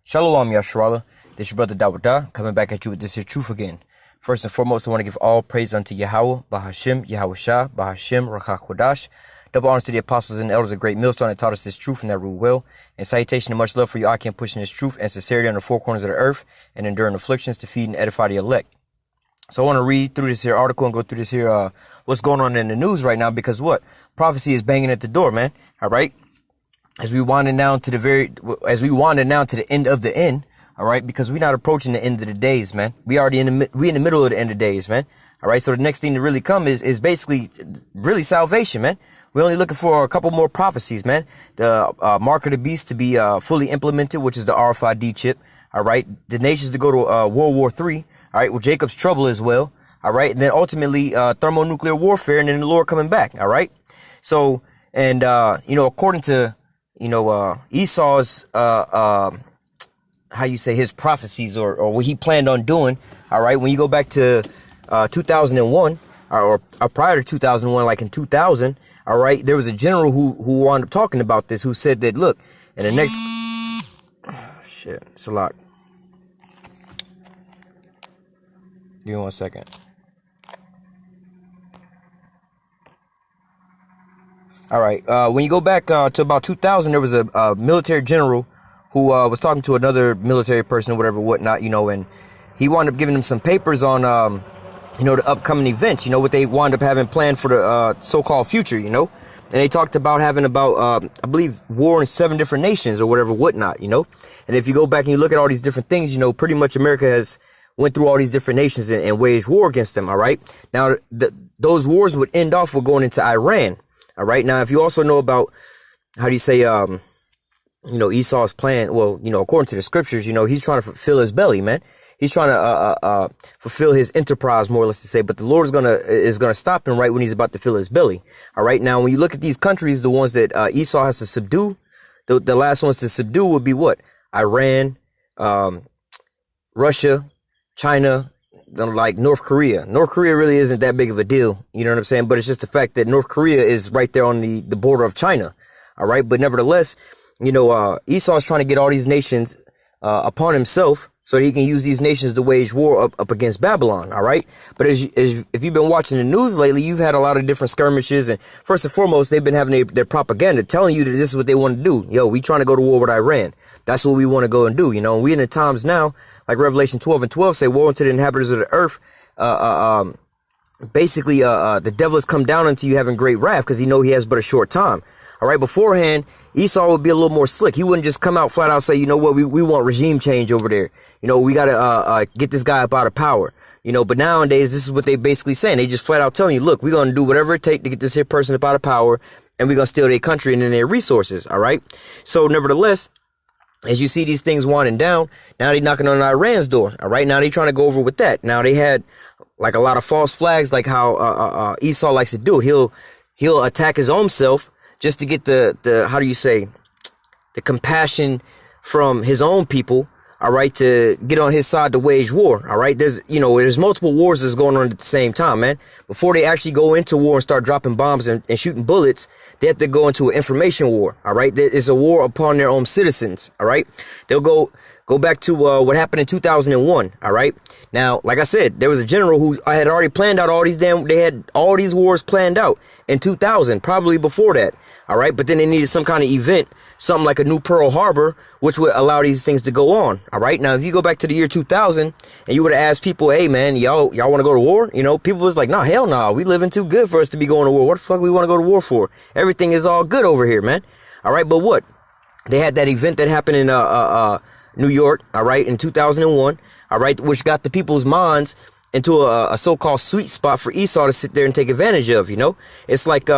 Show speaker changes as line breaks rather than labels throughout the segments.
Shalom, Yasharallah. This is your brother Dawada, coming back at you with this here truth again. First and foremost, I want to give all praise unto YAHAWAH, BAHASHIM, YAHAWASHI, BAHASHIM, Rakhakwadash. Double honors to the apostles and elders of Great Millstone that taught us this truth and that rule well. And salutation and much love for you, I can pushing this truth and sincerity on the four corners of the earth and enduring afflictions to feed and edify the elect. So I want to read through this here article and go through this here, what's going on in the news right now, because what? Prophecy is banging at the door, man. All right. As we winding down to the end of the end. All right. Because we're not approaching the end of the days, man. We already in the middle of the end of the days, man. All right. So the next thing to really come is basically really salvation, man. We're only looking for a couple more prophecies, man. The mark of the beast to be fully implemented, which is the RFID chip. All right. The nations to go to World War III. All right. Well, Jacob's trouble as well. All right. And then ultimately thermonuclear warfare and then the Lord coming back. All right. So, and, according to, Esau's, his prophecies or what he planned on doing. All right. When you go back to 2001 or prior to 2001, like in 2000. All right. There was a general who wound up talking about this, who said that, look, in the next. Shit. It's a lot. Give me 1 second. All right. When you go back to about 2000, there was a military general who was talking to another military person or whatever, whatnot, and he wound up giving them some papers on, the upcoming events, what they wound up having planned for the so-called future, and they talked about having I believe, war in 7 different nations or whatever, whatnot, and if you go back and you look at all these different things, pretty much America has went through all these different nations and waged war against them. All right. Now, those wars would end off with going into Iran. All right. Now, if you also know about, Esau's plan, well, according to the scriptures, he's trying to fulfill his belly, man. He's trying to fulfill his enterprise, more or less to say, but the Lord is gonna stop him right when he's about to fill his belly. All right. Now, when you look at these countries, the ones that Esau has to subdue, the last ones to subdue would be what? Iran, Russia, China, like North Korea. North Korea really isn't that big of a deal. You know what I'm saying? But it's just the fact that North Korea is right there on the border of China. All right. But nevertheless, Esau is trying to get all these nations upon himself so that he can use these nations to wage war up against Babylon. All right. But if you've been watching the news lately, you've had a lot of different skirmishes. And first and foremost, they've been having their propaganda telling you that this is what they want to do. Yo, we trying to go to war with Iran. That's what we want to go and do. And we in the times now, like Revelation 12:12 say, woe unto the inhabitants of the earth. Basically, the devil has come down unto you having great wrath because he has but a short time. All right. Beforehand, Esau would be a little more slick. He wouldn't just come out flat out say, you know what, we want regime change over there. We got to get this guy up out of power. But nowadays, this is what they basically saying. They just flat out telling you, look, we're going to do whatever it takes to get this here person up out of power. And we're going to steal their country and then their resources. All right. So nevertheless, as you see these things winding down, now they knocking on Iran's door. All right. Now they trying to go over with that. Now they had like a lot of false flags, like how Esau likes to do it. He'll attack his own self just to get the compassion from his own people. All right. To get on his side to wage war. All right. There's multiple wars that's going on at the same time, man. Before they actually go into war and start dropping bombs and shooting bullets, they have to go into an information war. All right. It's a war upon their own citizens. All right. They'll go back to what happened in 2001. All right. Now, like I said, there was a general who had already planned out they had all these wars planned out in 2000, probably before that. All right. But then they needed some kind of event, something like a new Pearl Harbor, which would allow these things to go on. All right. Now, if you go back to the year 2000 and you would have asked people, hey, man, y'all want to go to war? People was like, nah, hell no. Nah. We living too good for us to be going to war. What the fuck we want to go to war for? Everything is all good over here, man. All right. But what? They had that event that happened in New York. All right. In 2001. All right. Which got the people's minds into a so-called sweet spot for Esau to sit there and take advantage of. It's like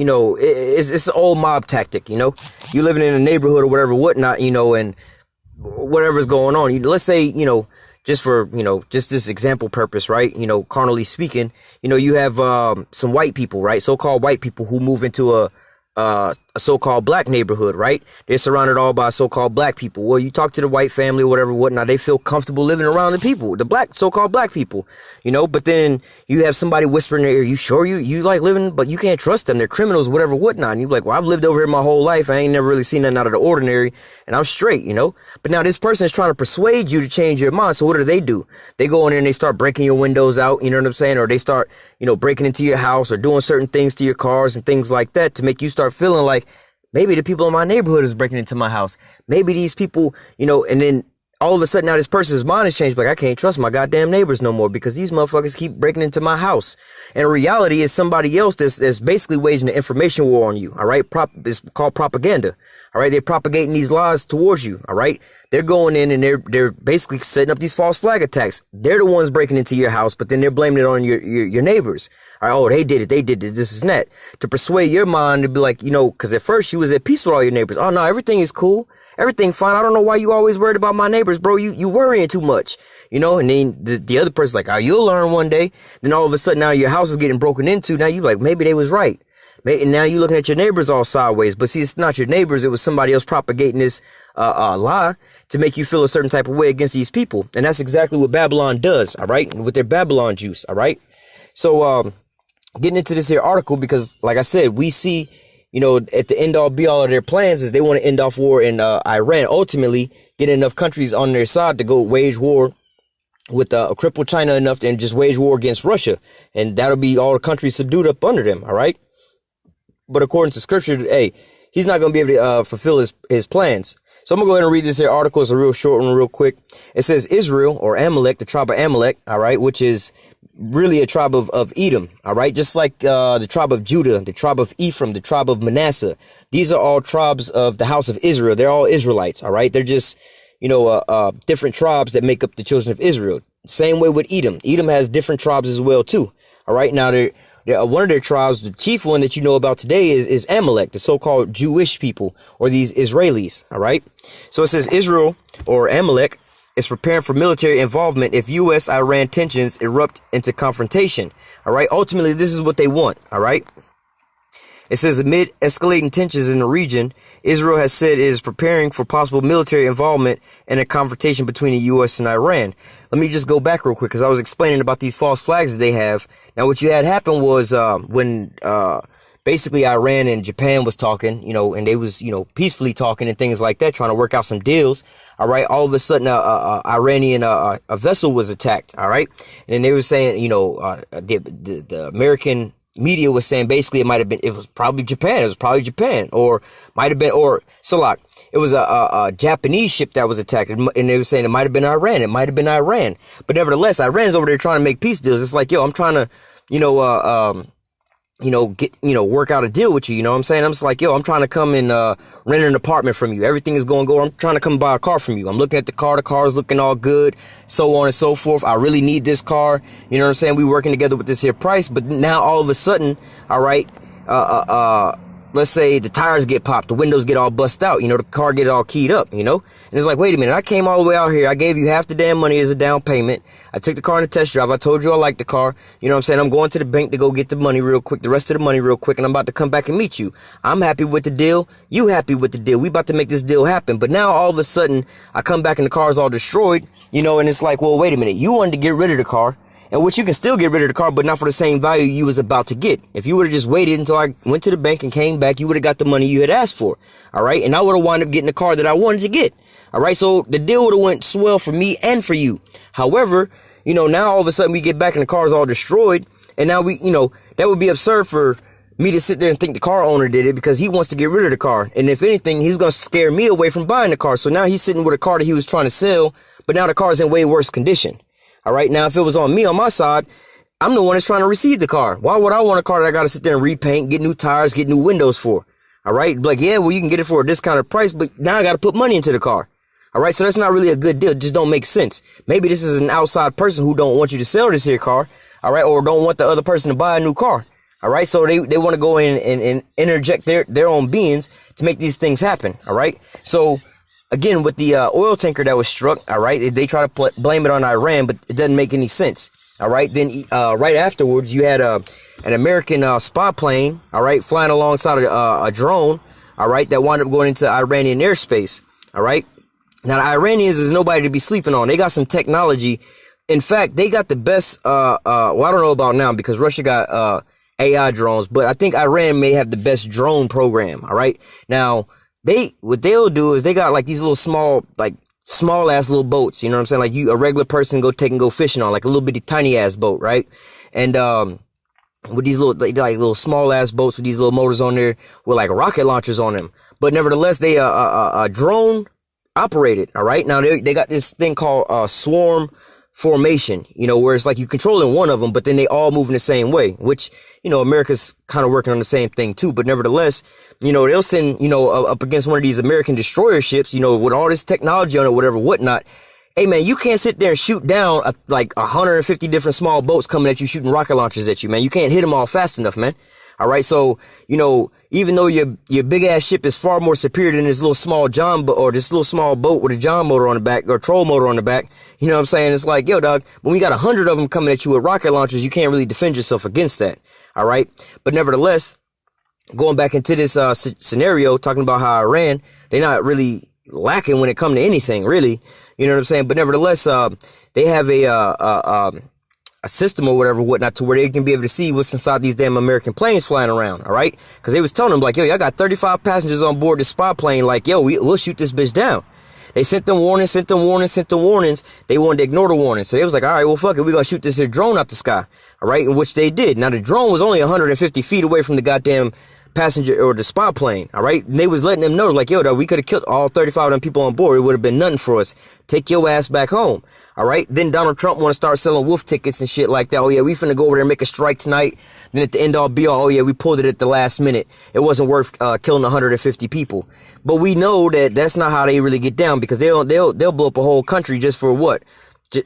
it's an old mob tactic, you living in a neighborhood or whatever, whatnot, and whatever's going on. Let's say, just for, just this example purpose, right? Carnally speaking, you have some white people, right? So-called white people who move into a a so-called black neighborhood, right? They're surrounded all by so-called black people. Well, you talk to the white family or whatever, whatnot, they feel comfortable living around the people, the black, so-called black people, you know, but then you have somebody whispering in their ear, you sure you like living, but you can't trust them. They're criminals, whatever, whatnot. And you're like, well, I've lived over here my whole life. I ain't never really seen nothing out of the ordinary and I'm straight, you know, but now this person is trying to persuade you to change your mind. So what do? They go in there and they start breaking your windows out, you know what I'm saying? Or they start, you know, breaking into your house or doing certain things to your cars and things like that to make you start feeling like maybe the people in my neighborhood is breaking into my house. Maybe these people, you know, and then all of a sudden now this person's mind has changed. Like, I can't trust my goddamn neighbors no more because these motherfuckers keep breaking into my house. And reality is somebody else that's basically waging an information war on you. All right. It's called propaganda. All right. They're propagating these lies towards you. All right. They're going in and they're basically setting up these false flag attacks. They're the ones breaking into your house, but then they're blaming it on your neighbors. All right, oh, they did it, this and that. To persuade your mind to be like, you know, because at first you was at peace with all your neighbors. Oh, no, everything is cool. Everything fine. I don't know why you always worried about my neighbors, bro. You worrying too much, you know? And then the other person's like, oh, you'll learn one day. Then all of a sudden now your house is getting broken into. Now you like, maybe they was right. And now you're looking at your neighbors all sideways. But see, it's not your neighbors. It was somebody else propagating this lie to make you feel a certain type of way against these people. And that's exactly what Babylon does, all right? With their Babylon juice, all right? So, getting into this here article, because like I said, we see, you know, at the end all be all of their plans is they want to end off war in Iran, ultimately get enough countries on their side to go wage war with cripple China enough and just wage war against Russia. And that'll be all the countries subdued up under them. All right. But according to scripture, hey, he's not going to be able to fulfill his plans. So I'm going to go ahead and read this here article. It's a real short one, real quick. It says Israel, or Amalek, the tribe of Amalek, all right, which is really a tribe of Edom, all right, just like the tribe of Judah, the tribe of Ephraim, the tribe of Manasseh. These are all tribes of the house of Israel. They're all Israelites, all right. They're just, you know, different tribes that make up the children of Israel. Same way with Edom. Edom has different tribes as well, too. All right. Now, one of their tribes, the chief one that you know about today is Amalek, the so-called Jewish people, or these Israelis. All right. So it says Israel, or Amalek, is preparing for military involvement if U.S.-Iran tensions erupt into confrontation. All right. Ultimately, this is what they want. All right. It says amid escalating tensions in the region, Israel has said it is preparing for possible military involvement in a confrontation between the U.S. and Iran. Let me just go back real quick because I was explaining about these false flags that they have. Now, what you had happen was when basically Iran and Japan was talking, you know, and they was, you know, peacefully talking and things like that, trying to work out some deals. All right. All of a sudden, Iranian a vessel was attacked. All right. And then they were saying, you know, the American media was saying basically it was probably Japan, or might have been, or Salak. It was a Japanese ship that was attacked, and they were saying it might have been Iran. But nevertheless, Iran's over there trying to make peace deals. It's like, yo, I'm trying to, work out a deal with you. You know what I'm saying? I'm just like, yo, I'm trying to come and rent an apartment from you. Everything is going to go. I'm trying to come buy a car from you. I'm looking at the car. The car is looking all good, so on and so forth. I really need this car. You know what I'm saying? We working together with this here price. But now all of a sudden, all right, let's say the tires get popped, the windows get all bust out, you know, the car get all keyed up, you know, and it's like, wait a minute, I came all the way out here. I gave you half the damn money as a down payment. I took the car in a test drive. I told you I like the car. You know what I'm saying? I'm going to the bank to go get the money real quick, the rest of the money real quick, and I'm about to come back and meet you. I'm happy with the deal. You happy with the deal. We about to make this deal happen. But now all of a sudden I come back and the car's all destroyed, you know, and it's like, well, wait a minute. You wanted to get rid of the car. And which you can still get rid of the car, but not for the same value you was about to get. If you would have just waited until I went to the bank and came back, you would have got the money you had asked for. All right. And I would have wound up getting the car that I wanted to get. All right. So the deal would have went swell for me and for you. However, you know, now all of a sudden we get back and the car is all destroyed. And now we, you know, that would be absurd for me to sit there and think the car owner did it because he wants to get rid of the car. And if anything, he's going to scare me away from buying the car. So now he's sitting with a car that he was trying to sell, but now the car is in way worse condition. All right. Now, if it was on me, on my side, I'm the one that's trying to receive the car. Why would I want a car that I got to sit there and repaint, get new tires, get new windows for? All right. Like, yeah, well, you can get it for a discounted price, but now I got to put money into the car. All right. So that's not really a good deal. It just don't make sense. Maybe this is an outside person who don't want you to sell this here car. All right. Or don't want the other person to buy a new car. All right. So they want to go in and interject their own beings to make these things happen. All right. So again, with the oil tanker that was struck. All right. They try to blame it on Iran, but it doesn't make any sense. All right. Then right afterwards, you had an American spy plane. All right. Flying alongside a drone. all right, that wound up going into Iranian airspace, all right. Now, the Iranians is nobody to be sleeping on. They got some technology. In fact, they got the best, well, I don't know about now because Russia got AI drones, but I think Iran may have the best drone program, all right. Now, what they'll do is they got like these little small ass little boats, you know what I'm saying? Like a regular person go fishing on, like a little bitty tiny ass boat, right? And with these little small ass boats with these little motors on there with like rocket launchers on them. But nevertheless, they drone operated, all right? Now they got this thing called swarm formation, you know, where it's like you controlling one of them, but then they all move in the same way, which, you know, America's kind of working on the same thing too. But nevertheless, you know, they'll send, you know, up against one of these American destroyer ships, you know, with all this technology on it, whatever, whatnot. Hey man, you can't sit there and shoot down like 150 different small boats coming at you, shooting rocket launchers at you, man. You can't hit them all fast enough, man. All right. So, you know, even though your big ass ship is far more superior than this little small this little small boat with a John motor on the back or troll motor on the back, you know what I'm saying? It's like, yo, dog, when we got 100 of them coming at you with rocket launchers, you can't really defend yourself against that. All right. But nevertheless, going back into this scenario, talking about how Iran, they're not really lacking when it comes to anything, really. You know what I'm saying? But nevertheless, they have a system or whatever, whatnot, to where they can be able to see what's inside these damn American planes flying around, all right? Because they was telling them, like, yo, y'all got 35 passengers on board this spy plane. Like, yo, we'll shoot this bitch down. They sent them warnings. They wanted to ignore the warnings. So they was like, all right, well, fuck it. We're going to shoot this here drone out the sky, all right? In which they did. Now, the drone was only 150 feet away from the goddamn passenger or the spy plane, all right? And they was letting them know, like, yo, dog, we could have killed all 35 of them people on board. It would have been nothing for us. Take your ass back home. All right. Then Donald Trump want to start selling wolf tickets and shit like that. Oh, yeah, we finna go over there and make a strike tonight. Then at the end all be all, oh, yeah, we pulled it at the last minute. It wasn't worth killing 150 people. But we know that that's not how they really get down, because they'll blow up a whole country just for what?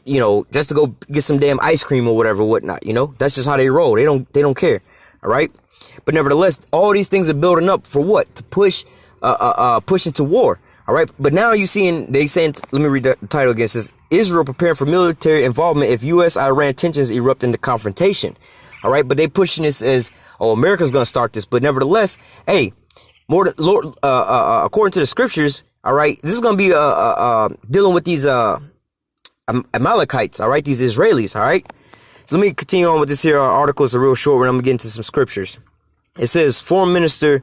You know, just to go get some damn ice cream or whatever, whatnot. You know, that's just how they roll. They don't care. All right. But nevertheless, all these things are building up for what? To push into war. All right. But now you seeing, they saying, let me read the title again. It says, Israel preparing for military involvement if U.S.-Iran tensions erupt into confrontation. All right. But they pushing this as, oh, America's going to start this. But nevertheless, hey, according to the scriptures, all right, this is going to be dealing with these Amalekites. All right. These Israelis. All right. So let me continue on with this here article. It's a real short one. I'm going to get into some scriptures. It says, Foreign Minister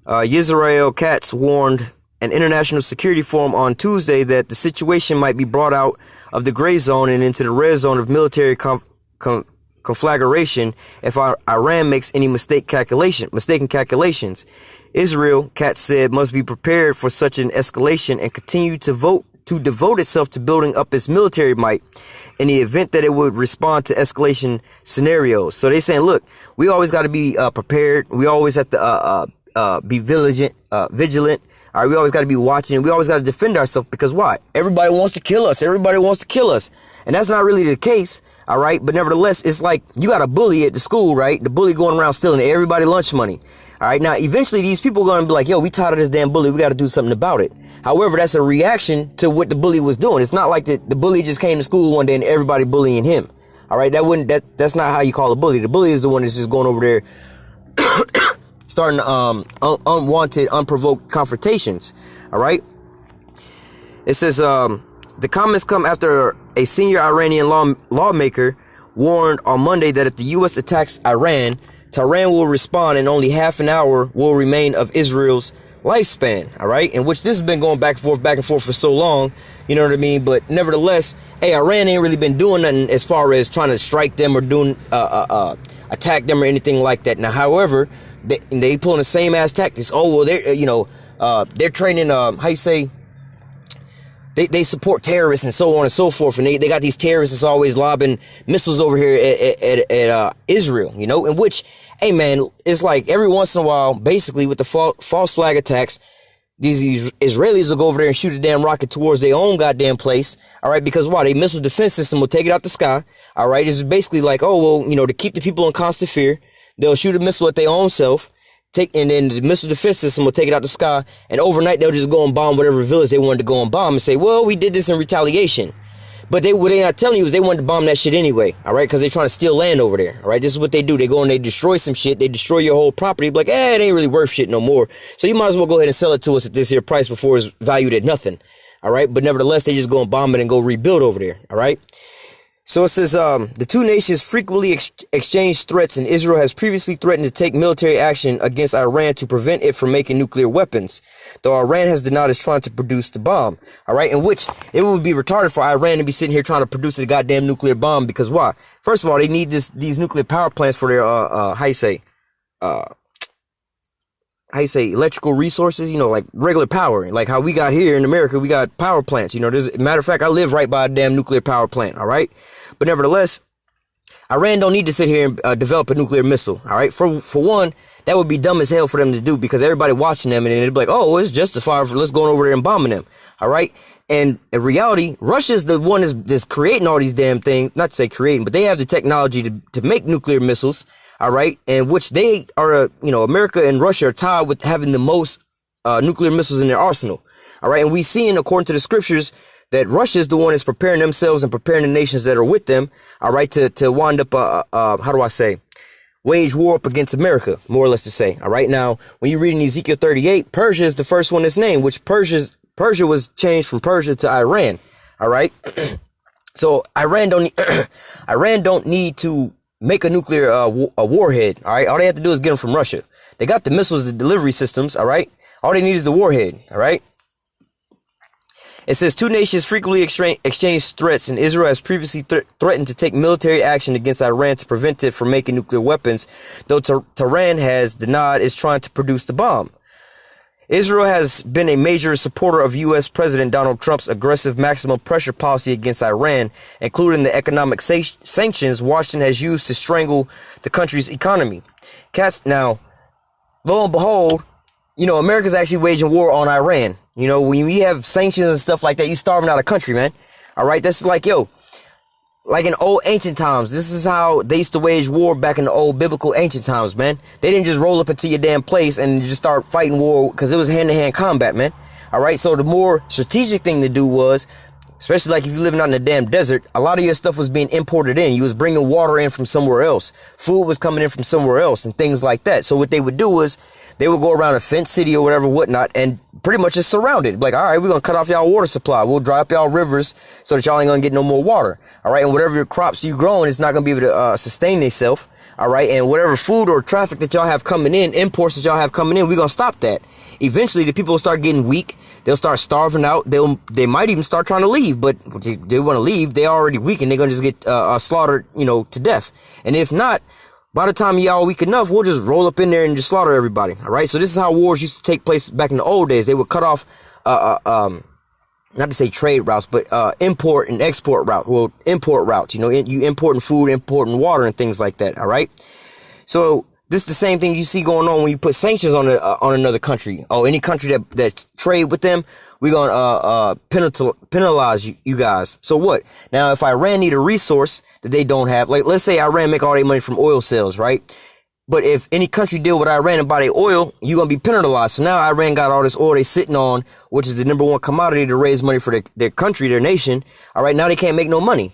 Yisrael Katz warned an international security forum on Tuesday that the situation might be brought out of the gray zone and into the red zone of military conflagration if Iran makes any mistaken calculations. Israel, Katz said, must be prepared for such an escalation and continue to devote itself to building up its military might in the event that it would respond to escalation scenarios. So they saying, look, we always got to be prepared. We always have to be vigilant. All right, we always got to be watching. We always got to defend ourselves, because why? Everybody wants to kill us. And that's not really the case. All right. But nevertheless, it's like you got a bully at the school, right? The bully going around stealing everybody lunch money. All right. Now, eventually these people are going to be like, yo, we tired of this damn bully. We got to do something about it. However, that's a reaction to what the bully was doing. It's not like the bully just came to school one day and everybody bullying him. All right. That's not how you call a bully. The bully is the one that's just going over there starting unwanted, unprovoked confrontations. All right. It says the comments come after a senior Iranian lawmaker warned on Monday that if the U.S. attacks Iran, Tehran will respond and only half an hour will remain of Israel's lifespan. All right. In which this has been going back and forth for so long. You know what I mean? But nevertheless, hey, Iran ain't really been doing nothing as far as trying to strike them or doing attack them or anything like that. Now, however, they pulling the same ass tactics. Oh, well, they're training, how you say, they support terrorists and so on and so forth. And they got these terrorists that's always lobbing missiles over here at Israel, you know, in which, hey, man, it's like every once in a while, basically with the false flag attacks, these Israelis will go over there and shoot a damn rocket towards their own goddamn place. All right. Because why? Their missile defense system will take it out the sky. All right. It's basically like, oh, well, you know, to keep the people in constant fear, they'll shoot a missile at their own self, and then the missile defense system will take it out the sky, and overnight they'll just go and bomb whatever village they wanted to go and bomb and say, well, we did this in retaliation. But what they not telling you is they wanted to bomb that shit anyway, all right? Because they're trying to steal land over there, all right? This is what they do. They go and they destroy some shit. They destroy your whole property. Be like, it ain't really worth shit no more. So you might as well go ahead and sell it to us at this here price before it's valued at nothing, all right? But nevertheless, they just go and bomb it and go rebuild over there, all right? So it says, the two nations frequently exchange threats, and Israel has previously threatened to take military action against Iran to prevent it from making nuclear weapons, though Iran has denied it's trying to produce the bomb. All right, in which it would be retarded for Iran to be sitting here trying to produce a goddamn nuclear bomb, because why? First of all, they need these nuclear power plants for their electrical resources, you know, like regular power, like how we got here in America. We got power plants, you know. Matter of fact, I live right by a damn nuclear power plant, all right? But nevertheless, Iran don't need to sit here and develop a nuclear missile, all right? For one, that would be dumb as hell for them to do, because everybody watching them and they'd be like, oh, it's justified for let's go over there and bombing them, all right? And in reality, Russia's the one that's creating all these damn things. Not to say creating, but they have the technology to make nuclear missiles, all right? And which they are, you know, America and Russia are tied with having the most nuclear missiles in their arsenal, all right? And we seen, according to the scriptures, that Russia is the one that's preparing themselves and preparing the nations that are with them, all right, to wind up, wage war up against America, more or less to say, all right? Now, when you read in Ezekiel 38, Persia is the first one that's named, which Persia was changed from Persia to Iran, all right? So Iran don't need to make a nuclear a warhead, all right? All they have to do is get them from Russia. They got the missiles, the delivery systems, all right? All they need is the warhead, all right? It says two nations frequently exchange threats, and Israel has previously threatened to take military action against Iran to prevent it from making nuclear weapons, though Tehran has denied it's trying to produce the bomb. Israel has been a major supporter of U.S. President Donald Trump's aggressive maximum pressure policy against Iran, including the economic sanctions Washington has used to strangle the country's economy. Now, lo and behold, you know, America's actually waging war on Iran. You know, when you have sanctions and stuff like that, you starving out a country, man. All right, this is like, like in old ancient times. This is how they used to wage war back in the old biblical ancient times, man. They didn't just roll up into your damn place and just start fighting war, because it was hand-to-hand combat, man. All right, so the more strategic thing to do was, especially like if you're living out in the damn desert, a lot of your stuff was being imported in. You was bringing water in from somewhere else. Food was coming in from somewhere else and things like that. So what they would do was, they would go around a fenced city or whatever, whatnot, and pretty much just surround it. Like, all right, we're going to cut off y'all water supply. We'll dry up y'all rivers so that y'all ain't going to get no more water. All right, and whatever your crops you growing is not going to be able to sustain themselves. All right, and whatever food or traffic that y'all have coming in, imports that y'all have coming in, we're going to stop that. Eventually, the people will start getting weak. They'll start starving out. They might even start trying to leave, but they want to leave. They're already weak, and they're going to just get slaughtered, you know, to death. And if not, by the time y'all weak enough, we'll just roll up in there and just slaughter everybody. All right. So this is how wars used to take place back in the old days. They would cut off, not to say trade routes, but import and export route. Well, import routes. You know, you importing food, importing water, and things like that. All right. So this is the same thing you see going on when you put sanctions on another country. Oh, any country that trade with them, we're gonna penalize you guys. So what? Now, if Iran need a resource that they don't have, like let's say Iran make all their money from oil sales, right? But if any country deal with Iran and buy their oil, you're gonna be penalized. So now Iran got all this oil they sitting on, which is the #1 commodity to raise money for their country, their nation. All right, now they can't make no money.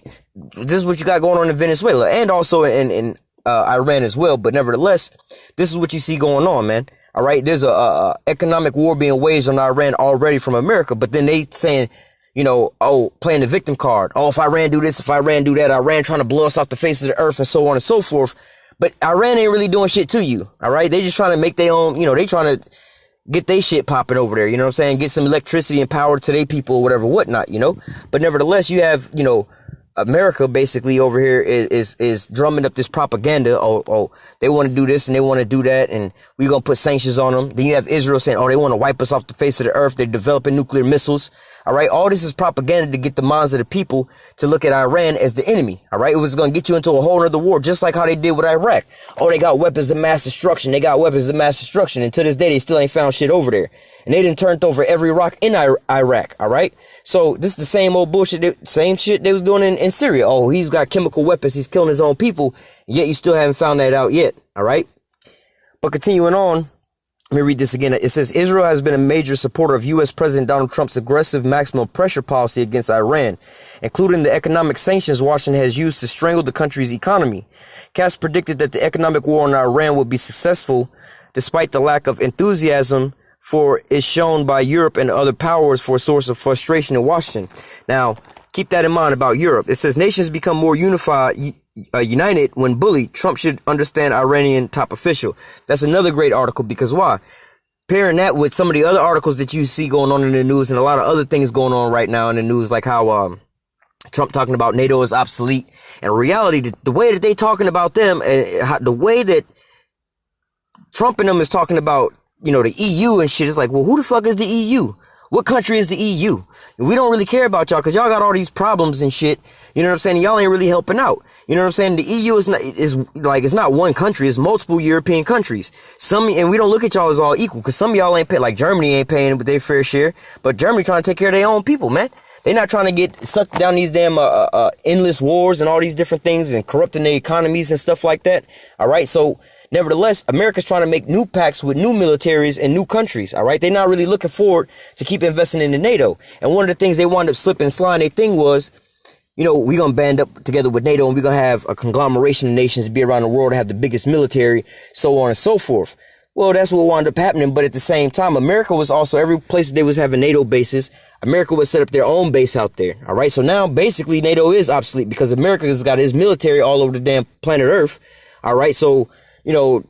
This is what you got going on in Venezuela, and also in Iran as well. But nevertheless, this is what you see going on, man. All right, there's a economic war being waged on Iran already from America, but then they saying, you know, oh, playing the victim card. Oh, if Iran do this, if Iran do that, Iran trying to blow us off the face of the earth and so on and so forth. But Iran ain't really doing shit to you. All right, they just trying to make their own, you know, they trying to get their shit popping over there. You know what I'm saying? Get some electricity and power to their people or whatever, whatnot, you know. But nevertheless, you have, you know, America basically over here is drumming up this propaganda. Oh, they want to do this and they want to do that, and we're going to put sanctions on them. Then you have Israel saying, oh, they want to wipe us off the face of the earth. They're developing nuclear missiles. All right. All this is propaganda to get the minds of the people to look at Iran as the enemy. All right. It was going to get you into a whole other war, just like how they did with Iraq. Oh, they got weapons of mass destruction. They got weapons of mass destruction. And to this day, they still ain't found shit over there. And they done turned over every rock in Iraq. All right. So this is the same old bullshit, same shit they was doing in Syria. Oh, he's got chemical weapons. He's killing his own people. Yet you still haven't found that out yet. All right. But continuing on, Let me read this again. It says, Israel has been a major supporter of U.S. President Donald Trump's aggressive maximum pressure policy against Iran, including the economic sanctions Washington has used to strangle the country's economy. Cass predicted that the economic war on Iran would be successful, despite the lack of enthusiasm for it shown by Europe and other powers for a source of frustration in Washington. Now, keep that in mind about Europe. It says nations become more united when bullied. Trump should understand Iranian top official. That's another great article, because why? Pairing that with some of the other articles that you see going on in the news and a lot of other things going on right now in the news, like how Trump talking about NATO is obsolete. In reality, the way that they talking about them and the way that Trump and them is talking about, you know, the EU and shit, is like, well, who the fuck is the EU? What country is the EU? We don't really care about y'all because y'all got all these problems and shit. You know what I'm saying? Y'all ain't really helping out. You know what I'm saying? The EU it's not one country. It's multiple European countries. And we don't look at y'all as all equal, because some of y'all ain't pay, like Germany ain't paying their fair share. But Germany trying to take care of their own people, man. They're not trying to get sucked down these damn endless wars and all these different things and corrupting their economies and stuff like that. All right. So nevertheless, America's trying to make new pacts with new militaries and new countries. All right. They're not really looking forward to keep investing in the NATO. And one of the things they wound up slipping and sliding their thing was, you know, we're going to band up together with NATO and we're going to have a conglomeration of nations to be around the world to have the biggest military, so on and so forth. Well, that's what wound up happening. But at the same time, America was also, every place that they was having NATO bases, America would set up their own base out there. All right. So now basically NATO is obsolete because America has got its military all over the damn planet Earth. All right. So, you know,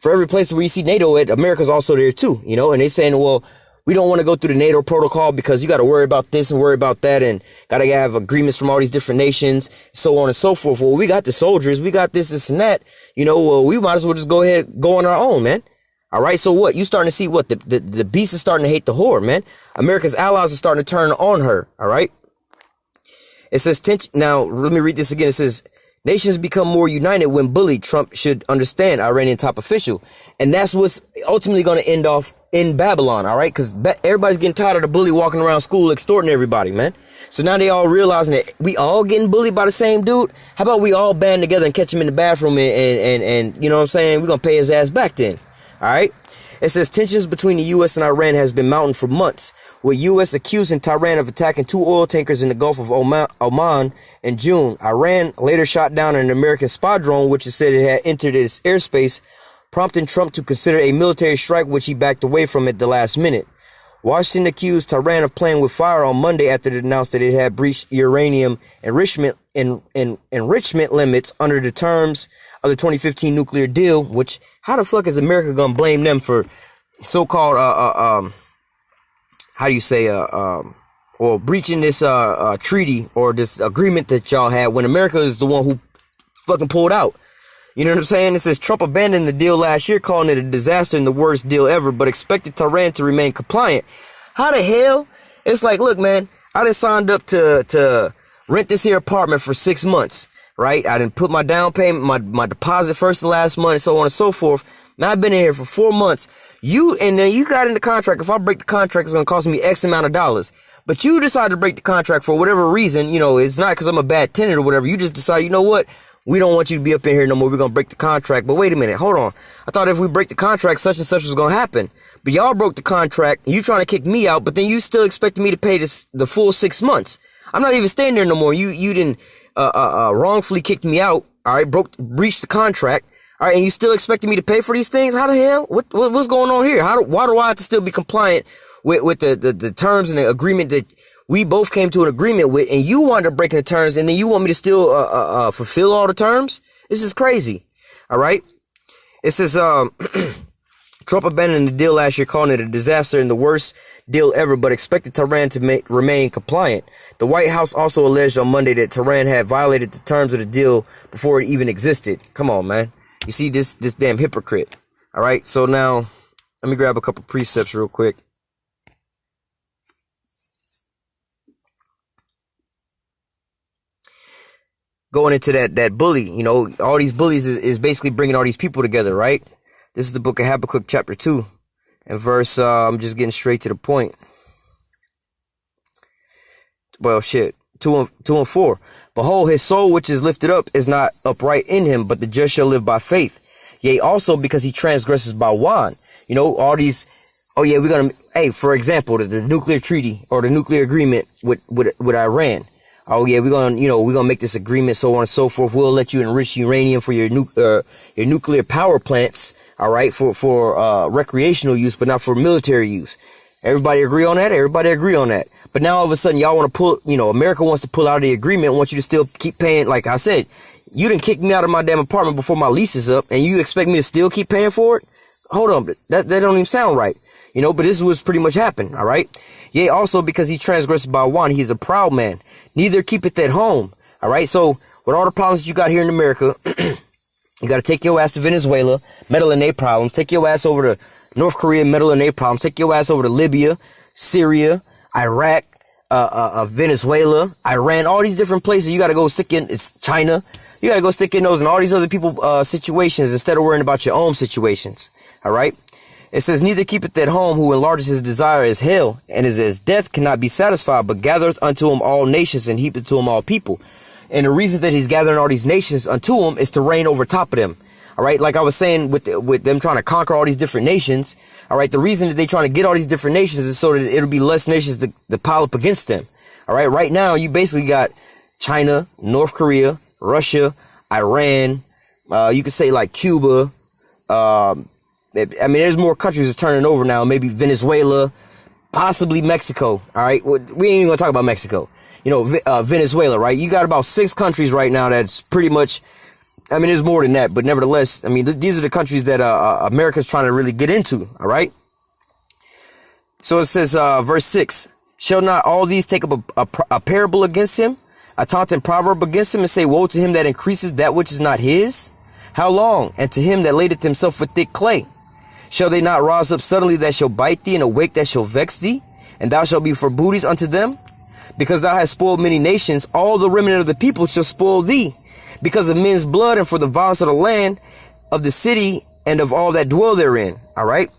for every place where you see NATO at, America's also there too, you know, and they saying, well, we don't want to go through the NATO protocol because you got to worry about this and worry about that and got to have agreements from all these different nations, so on and so forth. Well, we got the soldiers, we got this and that, you know, well, we might as well just go ahead, go on our own, man. All right. So what? You starting to see what the beast is starting to hate the whore, man. America's allies are starting to turn on her. All right. It says tension. Now, let me read this again. It says nations become more united when bullied. Trump should understand Iranian top official. And that's what's ultimately going to end off in Babylon. All right. Because everybody's getting tired of the bully walking around school extorting everybody, man. So now they all realizing that we all getting bullied by the same dude. How about we all band together and catch him in the bathroom and you know what I'm saying? We're going to pay his ass back then. All right. It says tensions between the U.S. and Iran has been mounting for months, with U.S. accusing Tehran of attacking 2 oil tankers in the Gulf of Oman in June. Iran later shot down an American spy drone, which is said it had entered its airspace, prompting Trump to consider a military strike, which he backed away from at the last minute. Washington accused Tehran of playing with fire on Monday after it announced that it had breached uranium enrichment limits under the terms of the 2015 nuclear deal, which, how the fuck is America gonna blame them for so-called how do you say or breaching this treaty or this agreement that y'all had when America is the one who fucking pulled out? You know what I'm saying? It says Trump abandoned the deal last year, calling it a disaster and the worst deal ever, but expected Tehran to remain compliant. How the hell? It's like, look, man, I just signed up to rent this here apartment for 6 months. Right? I didn't put my down payment, my deposit first and last month, and so on and so forth. Now I've been in here for 4 months. And then you got in the contract. If I break the contract, it's going to cost me X amount of dollars. But you decide to break the contract for whatever reason. You know, it's not because I'm a bad tenant or whatever. You just decide, you know what? We don't want you to be up in here no more. We're going to break the contract. But wait a minute. Hold on. I thought if we break the contract, such and such was going to happen. But y'all broke the contract. You trying to kick me out, but then you still expecting me to pay the full 6 months. I'm not even staying there no more. You didn't wrongfully kicked me out. All right, breached the contract. All right, and you still expecting me to pay for these things? How the hell? What's going on here? Why do I have to still be compliant with the terms and the agreement that we both came to an agreement with, and you wound up breaking the terms, and then you want me to still fulfill all the terms? This is crazy. All right. It says Trump abandoned the deal last year, calling it a disaster and the worst deal ever, but expected Tehran to remain compliant. The White House also alleged on Monday that Tehran had violated the terms of the deal before it even existed. Come on, man. You see this damn hypocrite. All right. So now let me grab a couple precepts real quick. Going into that bully, you know, all these bullies is basically bringing all these people together, right? This is the book of Habakkuk chapter 2 and verse, I'm just getting straight to the point. Well, shit, 2 and 4. Behold, his soul which is lifted up is not upright in him, but the just shall live by faith. Yea, also because he transgresses by wine. You know, all these, oh yeah, we're gonna, hey, for example, the nuclear treaty or the nuclear agreement with Iran. Oh yeah, we're gonna make this agreement, so on and so forth. We'll let you enrich uranium for your nuclear power plants, all right, for recreational use, but not for military use. Everybody agree on that? Everybody agree on that. But now all of a sudden y'all want to pull, America wants to pull out of the agreement, wants you to still keep paying. Like I said, you didn't kick me out of my damn apartment before my lease is up, and you expect me to still keep paying for it? Hold on, that don't even sound right. But this is what's pretty much happened, all right? Yea, also because he transgressed by one, he is a proud man. Neither keepeth at home, all right? So with all the problems you got here in America, you got to take your ass to Venezuela, meddle in their problems. Take your ass over to North Korea, meddle in their problems. Take your ass over to Libya, Syria, Iraq, Venezuela, Iran, all these different places. You got to go stick in. It's China. You got to go stick in those and all these other people situations instead of worrying about your own situations. All right. It says, neither keepeth at home who enlarges his desire as hell, and is as death cannot be satisfied, but gathereth unto him all nations and heapeth to him all people. And the reason that he's gathering all these nations unto him is to reign over top of them. All right. Like I was saying with them trying to conquer all these different nations. All right. The reason that they're trying to get all these different nations is so that it'll be less nations to pile up against them. All right. Right now, you basically got China, North Korea, Russia, Iran. You could say like Cuba. I mean, there's more countries that's turning over now. Maybe Venezuela, possibly Mexico. All right. We ain't even going to talk about Mexico. Venezuela, right? You got about 6 countries right now that's pretty much, I mean, there's more than that, but nevertheless, I mean, these are the countries that America's trying to really get into. All right. So it says, verse 6, shall not all these take up a parable against him, a taunting proverb against him, and say, woe to him that increaseth that which is not his? How long? And to him that ladeth himself with thick clay? Shall they not rise up suddenly that shall bite thee, and awake that shall vex thee? And thou shalt be for booties unto them? Because thou hast spoiled many nations, all the remnant of the people shall spoil thee. Because of men's blood, and for the violence of the land, of the city, and of all that dwell therein. All right.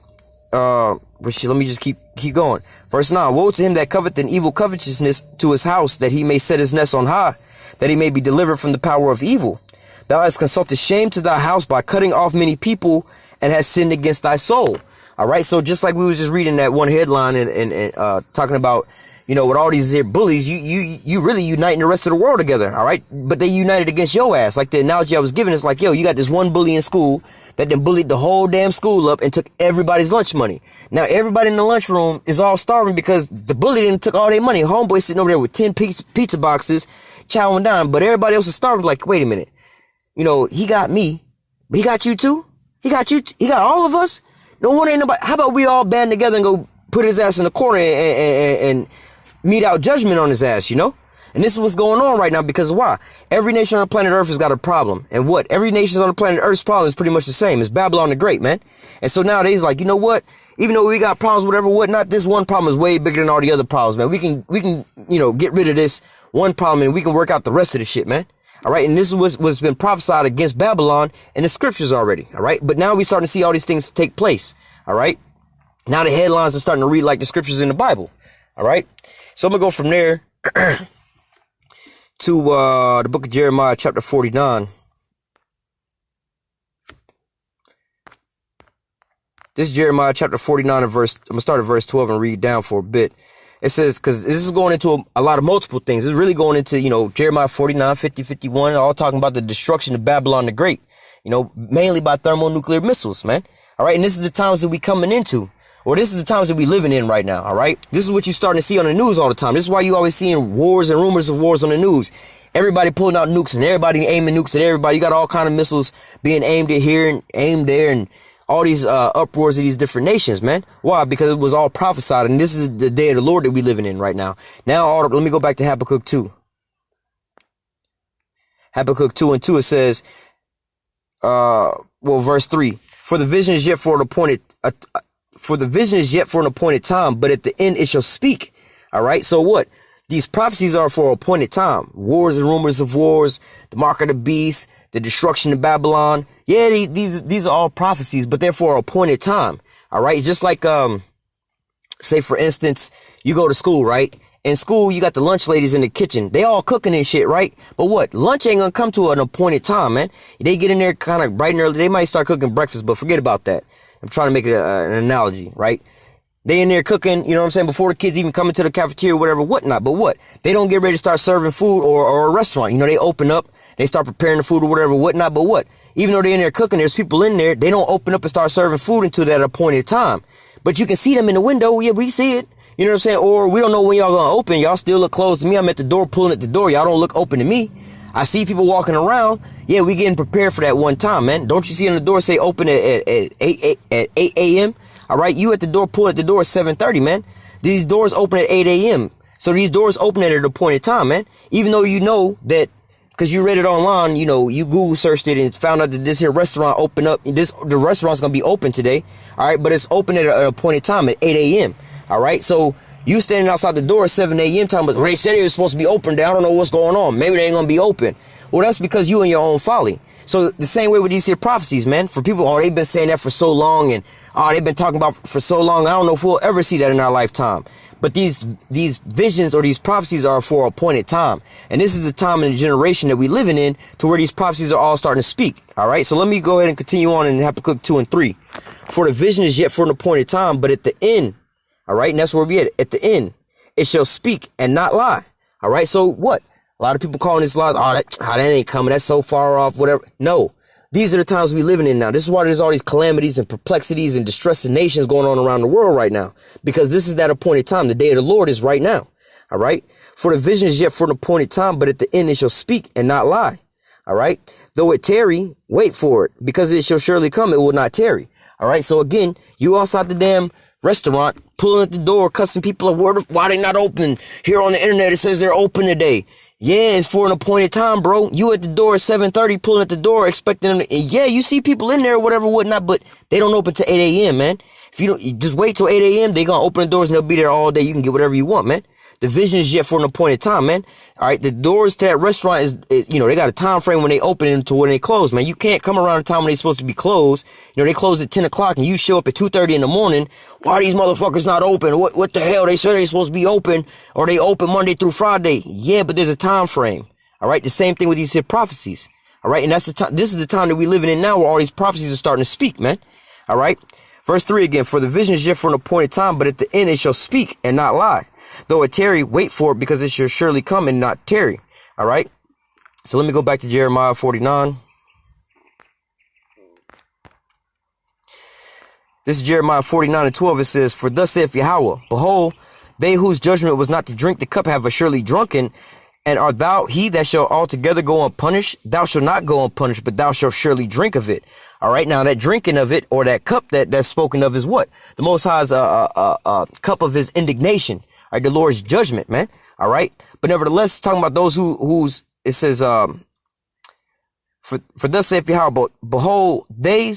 Let me just keep going. Verse 9. Woe to him that coveteth an evil covetousness to his house, that he may set his nest on high, that he may be delivered from the power of evil. Thou hast consulted shame to thy house by cutting off many people, and hast sinned against thy soul. All right. So just like we was just reading that one headline and talking about, with all these bullies, you really uniting the rest of the world together. All right. But they united against your ass. Like the analogy I was giving is like, yo, you got this one bully in school that then bullied the whole damn school up and took everybody's lunch money. Now everybody in the lunchroom is all starving because the bully then took all their money. Homeboy sitting over there with 10 pizza boxes, chowing down, but everybody else is starving. Like, wait a minute. He got me, but he got you too. He got you. He got all of us. No one ain't nobody. How about we all band together and go put his ass in the corner and mete out judgment on his ass, And this is what's going on right now because why? Every nation on the planet Earth has got a problem. And what? Every nation on the planet Earth's problem is pretty much the same. It's Babylon the Great, man. And so nowadays, like, you know what? Even though we got problems, whatever, whatnot, this one problem is way bigger than all the other problems, man. We can, get rid of this one problem and we can work out the rest of the shit, man. All right. And this is what's been prophesied against Babylon in the scriptures already. All right. But now we're starting to see all these things take place. All right. Now the headlines are starting to read like the scriptures in the Bible. All right. So I'm going to go from there to the book of Jeremiah, chapter 49. This is Jeremiah chapter 49 and I'm going to start at verse 12 and read down for a bit. It says, because this is going into a lot of multiple things. It's really going into, Jeremiah 49, 50, 51, all talking about the destruction of Babylon the Great, mainly by thermonuclear missiles, man. All right. And this is the times that we coming into, or this is the times that we living in right now. All right. This is what you're starting to see on the news all the time. This is why you always seeing wars and rumors of wars on the news. Everybody pulling out nukes and everybody aiming nukes at everybody. You got all kind of missiles being aimed at here and aimed there and all these uproars of these different nations, man. Why? Because it was all prophesied, and this is the day of the Lord that we're living in right now. Now, let me go back to Habakkuk 2. Habakkuk 2 and 2, it says, verse 3. For the vision is yet for an appointed time, but at the end it shall speak. All right. So what? These prophecies are for an appointed time. Wars and rumors of wars, the mark of the beast, the destruction of Babylon. Yeah, these are all prophecies, but they're for an appointed time. All right. Just like, say, for instance, you go to school, right? In school, you got the lunch ladies in the kitchen. They all cooking and shit, right? But what? Lunch ain't gonna come to an appointed time, man. They get in there kind of bright and early. They might start cooking breakfast, but forget about that. I'm trying to make it an analogy, right? They in there cooking, you know what I'm saying, before the kids even come into the cafeteria, whatever, whatnot. But what? They don't get ready to start serving food or a restaurant. You know, they open up, they start preparing the food or whatever, whatnot. But what? Even though they're in there cooking, there's people in there. They don't open up and start serving food until that appointed time. But you can see them in the window. Yeah, we see it. You know what I'm saying? Or we don't know when y'all gonna open. Y'all still look closed to me. I'm at the door, pulling at the door. Y'all don't look open to me. I see people walking around. Yeah, we getting prepared for that one time, man. Don't you see on the door say open at 8 a.m.? All right, you at the door, pull at the door at 7:30, man. These doors open at 8 a.m. So these doors open at an appointed time, man. Even though you know that, because you read it online, you know, you Google searched it and found out that this here restaurant opened up. The restaurant's going to be open today. All right, but it's open at an appointed time at 8 a.m. All right, so you standing outside the door at 7 a.m. time, but they said it was supposed to be open. I don't know what's going on. Maybe they ain't going to be open. Well, that's because you in your own folly. So the same way with these here prophecies, man. For people, oh, they've been saying that for so long, and oh, they've been talking about for so long. I don't know if we'll ever see that in our lifetime. But these visions or these prophecies are for a appointed time. And this is the time and the generation that we living in to where these prophecies are all starting to speak. All right. So let me go ahead and continue on in Habakkuk 2 and 3. For the vision is yet for an appointed time, but at the end. All right. And that's where we at the end. It shall speak and not lie. All right. So what? A lot of people calling this lie. Oh, that ain't coming. That's so far off. Whatever. No. These are the times we living in now. This is why there's all these calamities and perplexities and distress in nations going on around the world right now. Because this is that appointed time. The day of the Lord is right now. All right. For the vision is yet for an appointed time, but at the end it shall speak and not lie. All right. Though it tarry, wait for it, because it shall surely come. It will not tarry. All right. So again, you outside the damn restaurant, pulling at the door, cussing people up. Why they not open? Here on the internet, it says they're open today. Yeah, it's for an appointed time, bro. You at the door at 7:30, pulling at the door, expecting them to, and yeah, you see people in there or whatever, whatnot, but they don't open till 8 a.m., man. If you don't, you just wait till 8 a.m., they gonna open the doors and they'll be there all day. You can get whatever you want, man. The vision is yet for an appointed time, man. All right, the doors to that restaurant is, you know, they got a time frame when they open and to when they close, man. You can't come around the time when they're supposed to be closed. You know, they close at 10 o'clock and you show up at 2:30 in the morning. Why are these motherfuckers not open? What the hell? They said they're supposed to be open, or they open Monday through Friday. Yeah, but there's a time frame. All right, the same thing with these here prophecies. All right, and that's the time. This is the time that we're living in now, where all these prophecies are starting to speak, man. All right, verse 3 again. For the vision is yet for an appointed time, but at the end it shall speak and not lie. Though it tarry, wait for it, because it shall surely come and not tarry. All right. So let me go back to Jeremiah 49. This is Jeremiah 49 and 12. It says, for thus saith Yahawah, behold, they whose judgment was not to drink the cup have surely drunken. And art thou he that shall altogether go unpunished? Thou shalt not go unpunished, but thou shalt surely drink of it. All right. Now that drinking of it, or that cup that's spoken of, is what? The Most High's a cup of his indignation. All right, the Lord's judgment, man. All right. But nevertheless, talking about those whose it says, for thus saith Yahweh, behold, they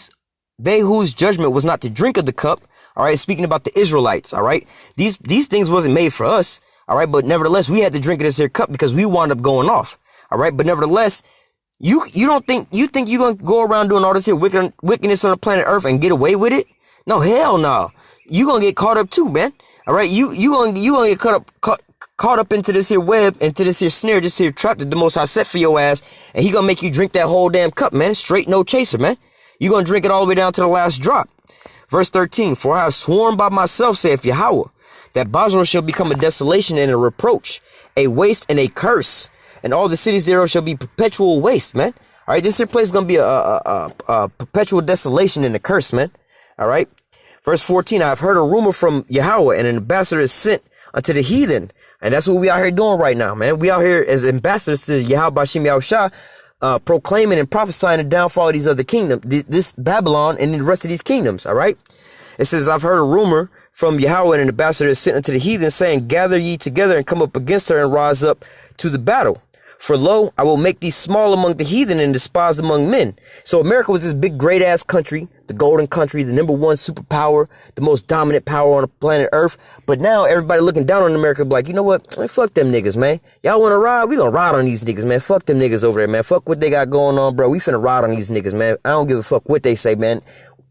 whose judgment was not to drink of the cup. All right. Speaking about the Israelites. All right. These things wasn't made for us. All right. But nevertheless, we had to drink of this here cup because we wound up going off. All right. But nevertheless, you think you're going to go around doing all this here wickedness on the planet Earth and get away with it? No, hell no. You're going to get caught up too, man. All right, you gonna get caught up into this here web, into this here snare, this here trap that the Most High set for your ass, and he gonna make you drink that whole damn cup, man. Straight no chaser, man. You gonna drink it all the way down to the last drop. Verse 13, for I have sworn by myself, saith Yahawah, that Basra shall become a desolation and a reproach, a waste and a curse, and all the cities thereof shall be perpetual waste, man. All right, this here place is gonna be a perpetual desolation and a curse, man. All right. Verse 14, I have heard a rumor from Yahawah, and an ambassador is sent unto the heathen. And that's what we out here doing right now, man. We out here as ambassadors to YAHAWASHI, proclaiming and prophesying the downfall of these other kingdoms, this Babylon and the rest of these kingdoms, all right? It says, I've heard a rumor from Yahawah, and an ambassador is sent unto the heathen, saying, gather ye together and come up against her and rise up to the battle. For lo, I will make thee small among the heathen and despised among men. So America was this big, great ass country, the golden country, the #1 superpower, the most dominant power on the planet Earth. But now everybody looking down on America, like, you know what? Man, fuck them niggas, man. Y'all want to ride? We gonna ride on these niggas, man. Fuck them niggas over there, man. Fuck what they got going on, bro. We finna ride on these niggas, man. I don't give a fuck what they say, man.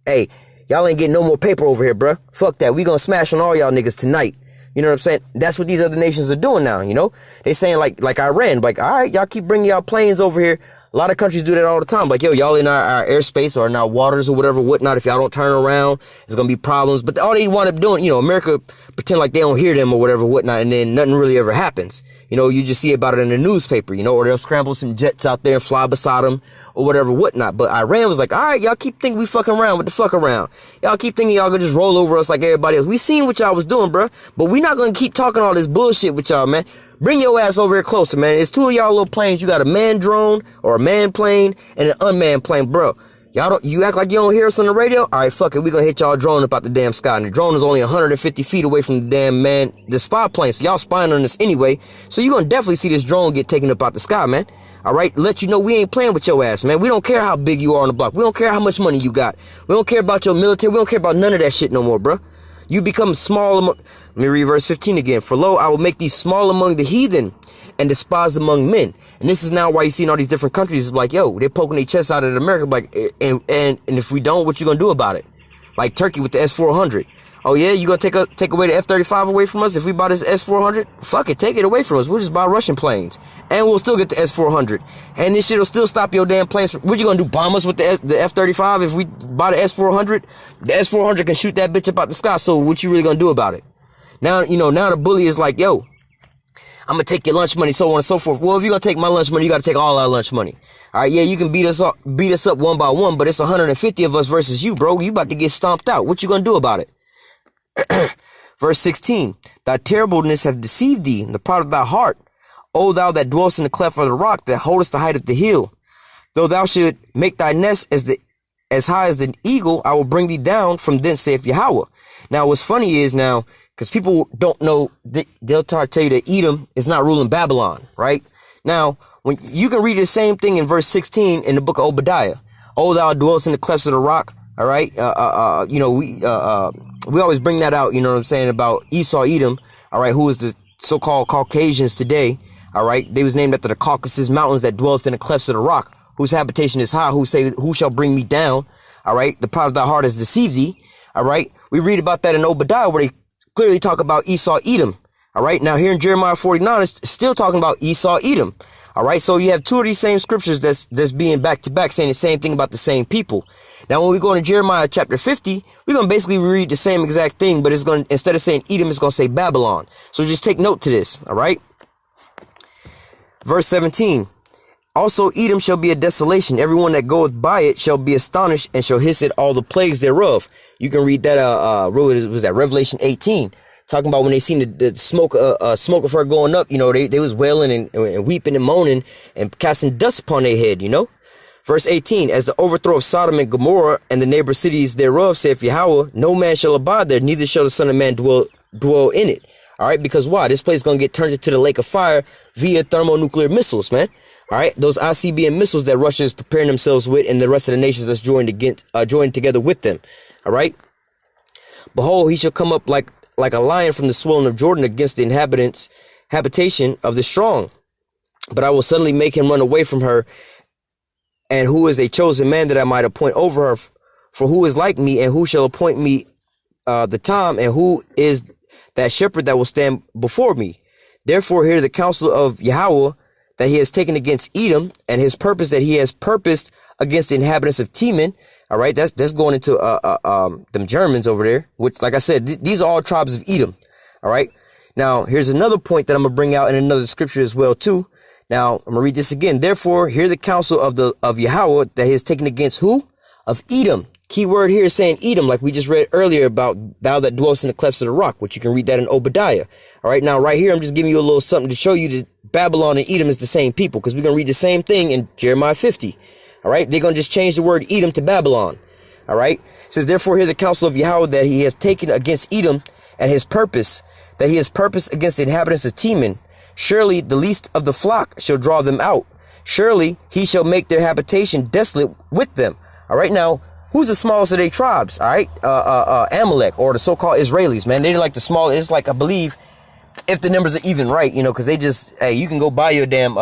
Hey, y'all ain't getting no more paper over here, bro. Fuck that. We gonna smash on all y'all niggas tonight. You know what I'm saying? That's what these other nations are doing now, you know? They saying like Iran, like, all right, y'all keep bringing y'all planes over here. A lot of countries do that all the time. Like, yo, y'all in our airspace or in our waters or whatever, whatnot. If y'all don't turn around, there's going to be problems. But all they wind up doing, you know, America pretend like they don't hear them or whatever, whatnot. And then nothing really ever happens. You know, you just see about it in the newspaper, you know, or they'll scramble some jets out there and fly beside them or whatever, whatnot. But Iran was like, all right, y'all keep thinking we fucking around. What the fuck around? Y'all keep thinking y'all gonna just roll over us like everybody else. We seen what y'all was doing, bro. But we not gonna keep talking all this bullshit with y'all, man. Bring your ass over here closer, man. It's two of y'all little planes. You got a manned drone or a manned plane and an unmanned plane, bro. You act like you don't hear us on the radio? All right, fuck it. We gonna hit y'all drone up out the damn sky. And the drone is only 150 feet away from the damn the spy plane. So y'all spying on us anyway. So you gonna definitely see this drone get taken up out the sky, man. All right, let you know we ain't playing with your ass, man. We don't care how big you are on the block. We don't care how much money you got. We don't care about your military. We don't care about none of that shit no more, bro. You become small among... Let me read verse 15 again. For lo, I will make thee small among the heathen and despised among men. And this is now why you see in all these different countries, it's like, yo, they're poking their chests out at America, like, and if we don't, what you gonna do about it? Like Turkey with the S-400. Oh yeah, you gonna take away the F-35 away from us if we buy this S-400? Fuck it, take it away from us. We'll just buy Russian planes, and we'll still get the S-400, and this shit will still stop your damn planes. What you gonna do? Bomb us with the F-35 if we buy the S-400? The S-400 can shoot that bitch up out the sky. So what you really gonna do about it? Now, you know, now the bully is like, yo, I'm gonna take your lunch money, so on and so forth. Well, if you're gonna take my lunch money, you gotta take all our lunch money. All right, yeah, you can beat us up one by one, but it's 150 of us versus you, bro. You about to get stomped out. What you gonna do about it? Verse 16, thy terribleness have deceived thee in the pride of thy heart, O thou that dwellest in the cleft of the rock, that holdest the height of the hill. Though thou should make thy nest as high as the eagle, I will bring thee down from thence, saith Yahawah. Now, what's funny is now, because people don't know, they'll try to tell you that Edom is not ruling Babylon, right? Now, when you can read the same thing in verse 16 in the book of Obadiah. O thou dwellest in the clefts of the rock, all right? You know, we always bring that out, you know what I'm saying, about Esau, Edom, all right, who is the so-called Caucasians today, all right? They was named after the Caucasus Mountains that dwells in the clefts of the rock, whose habitation is high, who say, who shall bring me down, all right? The pride of thy heart has deceived thee, all right? We read about that in Obadiah where they clearly talk about Esau, Edom, all right? Now here in Jeremiah 49, it's still talking about Esau, Edom, all right? So you have two of these same scriptures that's being back to back saying the same thing about the same people. Now, when we go into Jeremiah chapter 50, we're going to basically read the same exact thing, but it's going to, instead of saying Edom, it's going to say Babylon. So just take note to this, all right? Verse 17, also Edom shall be a desolation. Everyone that goeth by it shall be astonished and shall hiss at all the plagues thereof. You can read that, was that Revelation 18, talking about when they seen the smoke of her going up, you know, they was wailing and weeping and moaning and casting dust upon their head, you know? Verse 18, as the overthrow of Sodom and Gomorrah and the neighbor cities thereof, saith Yahawah, no man shall abide there, neither shall the son of man dwell in it. All right, because why? This place is going to get turned into the lake of fire via thermonuclear missiles, man. All right, those ICBM missiles that Russia is preparing themselves with and the rest of the nations that's joined together with them. All right. Behold, he shall come up like a lion from the swelling of Jordan against the habitation of the strong. But I will suddenly make him run away from her, and who is a chosen man that I might appoint over her? For who is like me, and who shall appoint me the time, and who is that shepherd that will stand before me? Therefore hear the counsel of Yahawah that he has taken against Edom, and his purpose that he has purposed against the inhabitants of Teman. All right, that's going into them Germans over there, which, like I said, these are all tribes of Edom. All right. Now, here's another point that I'm gonna bring out in another scripture as well too. Now, I'm gonna read this again. Therefore, hear the counsel of Yahawah that he has taken against who? Of Edom. Key word here is saying Edom, like we just read earlier about thou that dwellest in the clefts of the rock, which you can read that in Obadiah. All right, now right here, I'm just giving you a little something to show you that Babylon and Edom is the same people, because we're gonna read the same thing in Jeremiah 50. All right, they're going to just change the word Edom to Babylon. All right, it says, therefore, hear the counsel of Yahawah that he has taken against Edom, and his purpose, that he has purposed against the inhabitants of Teman. Surely the least of the flock shall draw them out. Surely he shall make their habitation desolate with them. All right, now, who's the smallest of their tribes? All right, Amalek, or the so-called Israelis, man. They're like the smallest. It's like, I believe, if the numbers are even right, you know, because they just, hey, you can go buy your damn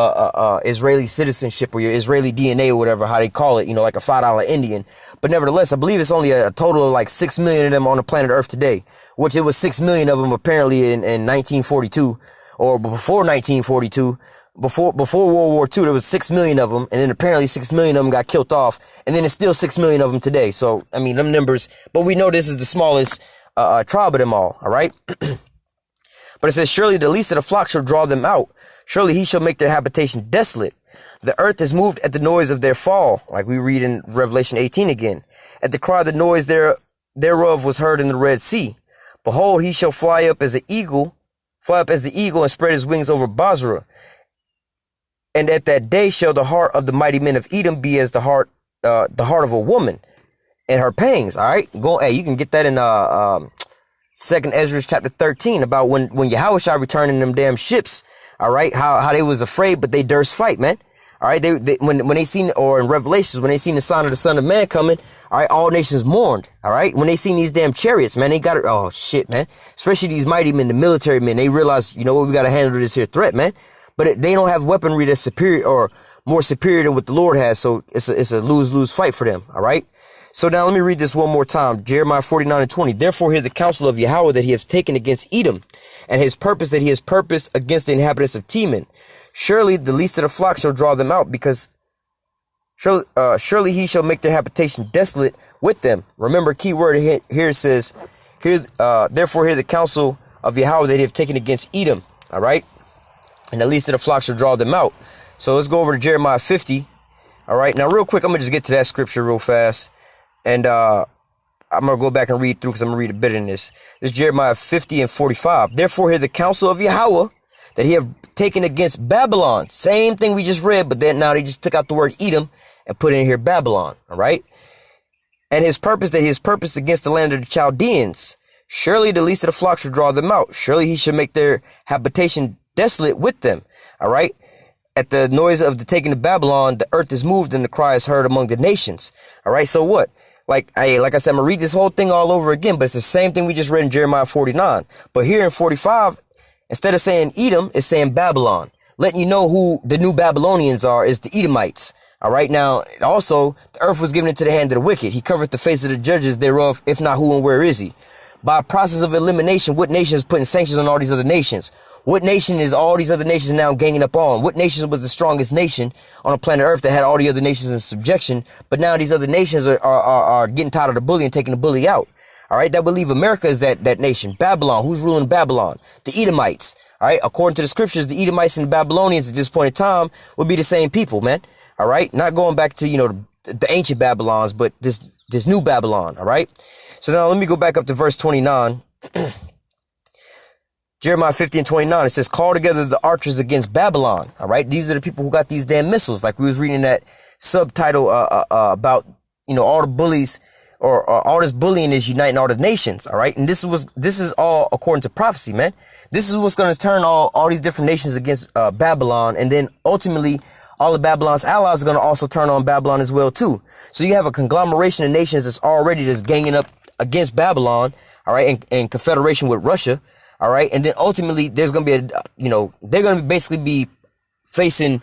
Israeli citizenship or your Israeli DNA or whatever, how they call it, you know, like a $5 Indian. But nevertheless, I believe it's only a total of like 6 million of them on the planet Earth today, which it was 6 million of them apparently in 1942 or before 1942. Before World War II, there was 6 million of them, and then apparently 6 million of them got killed off, and then it's still 6 million of them today. So, I mean, them numbers, but we know this is the smallest tribe of them all right? But it says, surely the least of the flock shall draw them out. Surely he shall make their habitation desolate. The earth is moved at the noise of their fall, like we read in Revelation 18 again. At the cry, the noise thereof was heard in the Red Sea. Behold, he shall fly up as the eagle, and spread his wings over Basra. And at that day shall the heart of the mighty men of Edom be as the heart of a woman, and her pangs. All right, hey, you can get that in 2nd Ezra chapter 13 about when YAHAWASHI returned in them damn ships. All right, how they was afraid, but they durst fight, man. All right, when they seen, or in Revelations, when they seen the sign of the Son of Man coming, all right, all nations mourned. All right, when they seen these damn chariots, man, they got it. Oh shit, man. Especially these mighty men, the military men, they realized, you know what, we got to handle this here threat, man. But they don't have weaponry that's superior or more superior than what the Lord has, so it's a lose-lose fight for them. All right. So now let me read this one more time. Jeremiah 49:20. Therefore hear the counsel of Yahweh that he hath taken against Edom, and his purpose that he has purposed against the inhabitants of Teman. Surely the least of the flock shall draw them out, because surely he shall make their habitation desolate with them. Remember, key word here says, therefore hear the counsel of Yahweh that he hath taken against Edom. All right. And the least of the flock shall draw them out. So let's go over to Jeremiah 50. All right. Now, real quick, I'm going to just get to that scripture real fast. And I'm going to go back and read through, because I'm going to read a bit in this. This is Jeremiah 50 and 45. Therefore, hear the counsel of Yahweh that he have taken against Babylon. Same thing we just read, but then now they just took out the word Edom and put in here Babylon. All right. And his purpose that he has purposed against the land of the Chaldeans. Surely the least of the flock shall draw them out. Surely he shall make their habitation desolate with them. All right. At the noise of the taking of Babylon, the earth is moved and the cry is heard among the nations. All right. So what? Like I said, I'm going to read this whole thing all over again, but it's the same thing we just read in Jeremiah 49. But here in 45, instead of saying Edom, it's saying Babylon. Letting you know who the new Babylonians are is the Edomites. All right. Now, also, the earth was given into the hand of the wicked. He covered the face of the judges thereof. If not, who and where is he? By a process of elimination, what nation is putting sanctions on all these other nations? What nation is all these other nations now ganging up on? What nation was the strongest nation on the planet Earth that had all the other nations in subjection? But now these other nations are getting tired of the bully and taking the bully out. All right. That would leave America as that nation. Babylon. Who's ruling Babylon? The Edomites. All right. According to the scriptures, the Edomites and the Babylonians at this point in time would be the same people, man. All right. Not going back to, the ancient Babylons, but this new Babylon. All right. So now let me go back up to verse 29. Jeremiah 50 and 29, it says, call together the archers against Babylon. All right. These are the people who got these damn missiles. Like we was reading that subtitle about, all the bullies or all this bullying is uniting all the nations. All right. And this is all according to prophecy, man. This is what's going to turn all these different nations against Babylon. And then ultimately all of Babylon's allies are going to also turn on Babylon as well, too. So you have a conglomeration of nations that's ganging up against Babylon. All right. In confederation with Russia. All right. And then ultimately there's going to be they're going to basically be facing,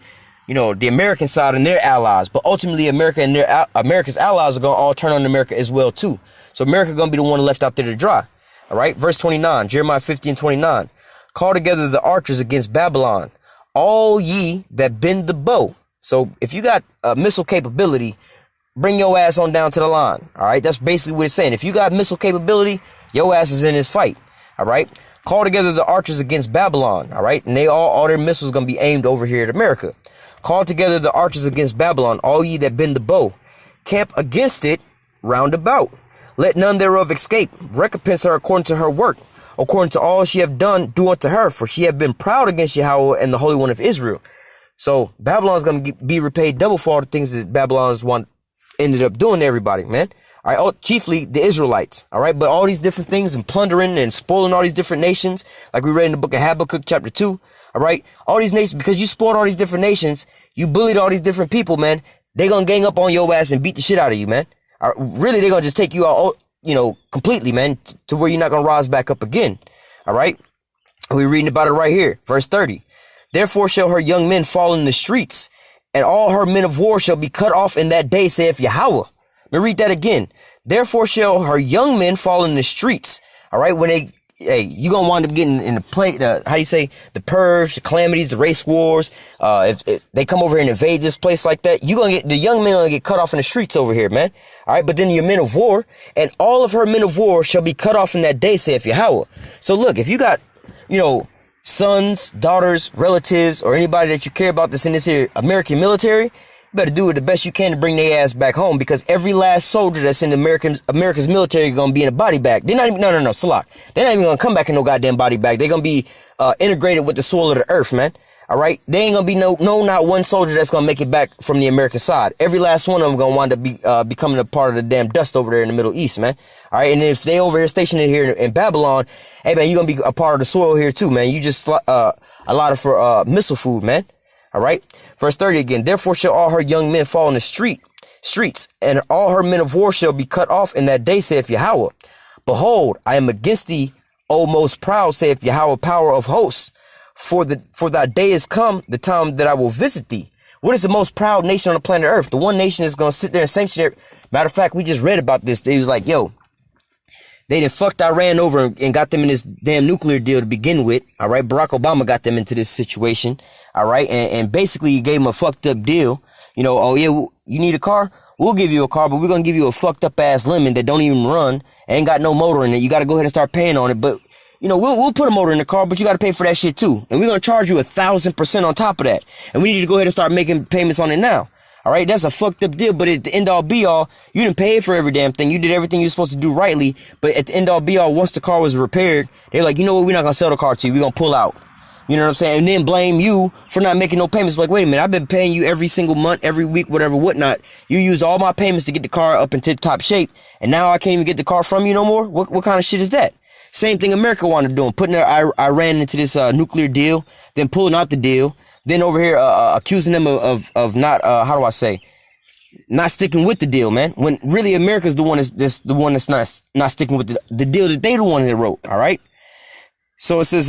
the American side and their allies. But ultimately America and America's allies are going to all turn on America as well, too. So America going to be the one left out there to dry. All right. Verse 29, Jeremiah 50 and 29. Call together the archers against Babylon, all ye that bend the bow. So if you got missile capability, bring your ass on down to the line. All right. That's basically what it's saying. If you got missile capability, your ass is in this fight. All right. Call together the archers against Babylon. All right. And all their missiles going to be aimed over here at America. Call together the archers against Babylon, all ye that bend the bow. Camp against it round about. Let none thereof escape. Recompense her according to her work. According to all she have done, do unto her. For she have been proud against Yahweh and the Holy One of Israel. So Babylon's going to be repaid double for all the things that Babylon's ended up doing to everybody, man. All right, chiefly the Israelites. All right, but all these different things and plundering and spoiling all these different nations, like we read in the book of Habakkuk chapter 2. All right, all these nations, because you spoiled all these different nations, you bullied all these different people, man. They're going to gang up on your ass and beat the shit out of you, man. Really, they're going to just take you out, completely, man, to where you're not going to rise back up again. All right, we're reading about it right here, verse 30. Therefore shall her young men fall in the streets, and all her men of war shall be cut off in that day, saith Yahweh. Let me read that again. Therefore shall her young men fall in the streets. All right. When hey, you gonna wind up getting in the play, how do you say, the purge, the calamities, the race wars. If they come over here and invade this place like that, the young men gonna get cut off in the streets over here, man. All right, but then your men of war, and all of her men of war shall be cut off in that day, saith Yahawah. So look, if you got, sons, daughters, relatives, or anybody that you care about that's in this here American military, you better do it the best you can to bring their ass back home, because every last soldier that's in America's military is gonna be in a body bag. They're not even, no, Salak. They're not even gonna come back in no goddamn body bag. They're gonna be integrated with the soil of the earth, man. All right, there ain't gonna be not one soldier that's gonna make it back from the American side. Every last one of them gonna wind up becoming a part of the damn dust over there in the Middle East, man. All right, and if they over here stationed here in Babylon, hey man, you gonna be a part of the soil here too, man. You just allotted for missile food, man. All right, verse 30 again. Therefore shall all her young men fall in the streets, and all her men of war shall be cut off in that day, saith Yahawah. Behold, I am against thee, O most proud, saith Yahawah, power of hosts. For thy day is come, the time that I will visit thee. What is the most proud nation on the planet Earth? The one nation that's gonna sit there and sanction it. Matter of fact, we just read about this. They was like, yo, they done fucked Iran over and got them in this damn nuclear deal to begin with. All right, Barack Obama got them into this situation. All right, and basically he gave them a fucked up deal. Oh yeah, you need a car? We'll give you a car, but we're gonna give you a fucked up ass lemon that don't even run, ain't got no motor in it. You got to go ahead and start paying on it, but we'll put a motor in the car, but you got to pay for that shit too. And we're going to charge you 1,000% on top of that. And we need to go ahead and start making payments on it now. All right. That's a fucked up deal. But at the end all be all, you didn't pay for every damn thing. You did everything you're supposed to do rightly. But at the end all be all, once the car was repaired, they're like, you know what? We're not going to sell the car to you. We're going to pull out. You know what I'm saying? And then blame you for not making no payments. Like, wait a minute. I've been paying you every single month, every week, whatever, whatnot. You use all my payments to get the car up in tip top shape. And now I can't even get the car from you no more. What kind of shit is that? Same thing America wanted to do, putting Iran into this nuclear deal, then pulling out the deal, then over here accusing them of not not sticking with the deal, man. When really America's the one that's not sticking with the deal that they the one that wrote. All right. So it says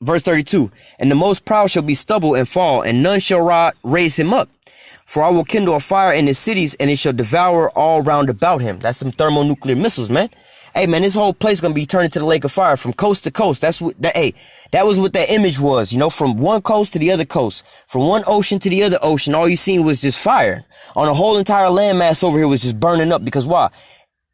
verse 32, and the most proud shall be stubble and fall, and none shall raise him up. For I will kindle a fire in his cities, and it shall devour all round about him. That's some thermonuclear missiles, man. Hey, man, this whole place gonna be turned into the lake of fire from coast to coast. That was what that image was, from one coast to the other coast, from one ocean to the other ocean. All you seen was just fire. On the whole entire landmass over here was just burning up, because why?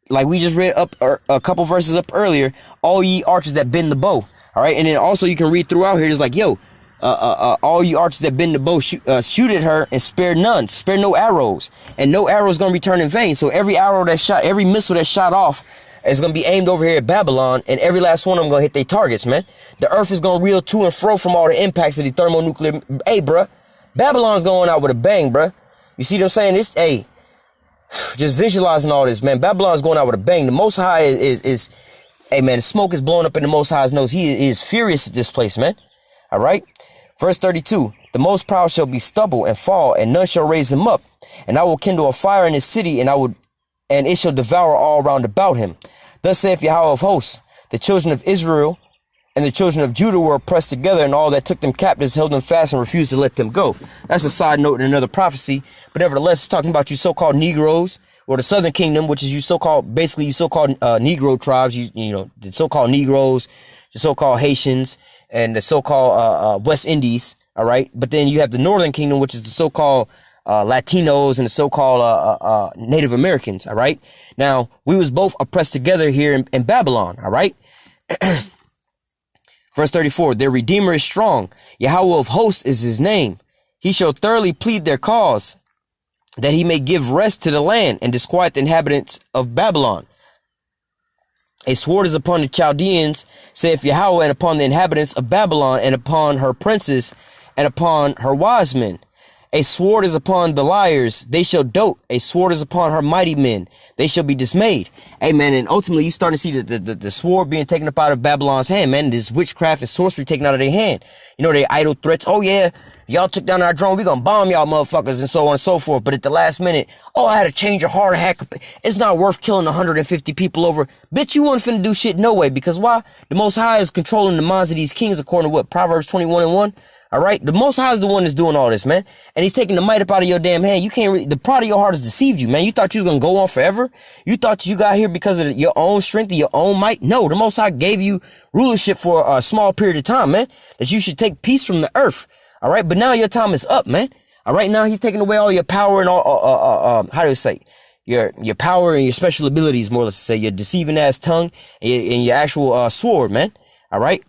Like we just read up a couple verses up earlier, all ye archers that bend the bow. All right, and then also you can read throughout here. It's like, yo, all you archers that bend the bow, shoot at her and spare none, spare no arrows, and no arrows gonna return in vain. So every arrow that shot, every missile that shot off is gonna be aimed over here at Babylon, and every last one of them gonna hit their targets, man. The earth is gonna reel to and fro from all the impacts of the thermonuclear. Hey, bruh, Babylon's going out with a bang, bruh. You see what I'm saying? Just visualizing all this, man. Babylon's going out with a bang. The Most High is hey, man, the smoke is blowing up in the Most High's nose. He is furious at this place, man. All right. Verse 32, the most proud shall be stubble and fall, and none shall raise him up. And I will kindle a fire in his city, and it shall devour all round about him. Thus saith Yahawah of hosts, the children of Israel and the children of Judah were oppressed together, and all that took them captives held them fast and refused to let them go. That's a side note in another prophecy. But nevertheless, it's talking about you so-called Negroes, or the Southern Kingdom, which is you so-called Negro tribes, the so-called Negroes, the so-called Haitians, and the so-called West Indies, all right? But then you have the Northern Kingdom, which is the so-called Latinos and the so-called Native Americans, all right? Now, we was both oppressed together here in Babylon, all right? Verse 34, their Redeemer is strong. Yahawah of hosts is his name. He shall thoroughly plead their cause, that he may give rest to the land and disquiet the inhabitants of Babylon. A sword is upon the Chaldeans, saith Yahawah, and upon the inhabitants of Babylon, and upon her princes, and upon her wise men. A sword is upon the liars, they shall dote. A sword is upon her mighty men, they shall be dismayed. Amen. And ultimately, you starting to see the sword being taken up out of Babylon's hand, man. This witchcraft and sorcery taken out of their hand. They idle threats. Oh, yeah, y'all took down our drone. We gonna bomb y'all motherfuckers and so on and so forth. But at the last minute, oh, I had to change your heart. It's not worth killing 150 people over. Bitch, you wasn't finna do shit no way. Because why? The Most High is controlling the minds of these kings according to what? Proverbs 21:1. All right, the Most High is the one that's doing all this, man. And he's taking the might up out of your damn hand. You can't really, the pride of your heart has deceived you, man. You thought you was going to go on forever. You thought you got here because of your own strength and your own might. No, the Most High gave you rulership for a small period of time, man, that you should take peace from the earth. All right, but now your time is up, man. All right, now he's taking away all your power and all, how do you say, your power and your special abilities, more or less to say, your deceiving ass tongue and your actual sword, man. All right.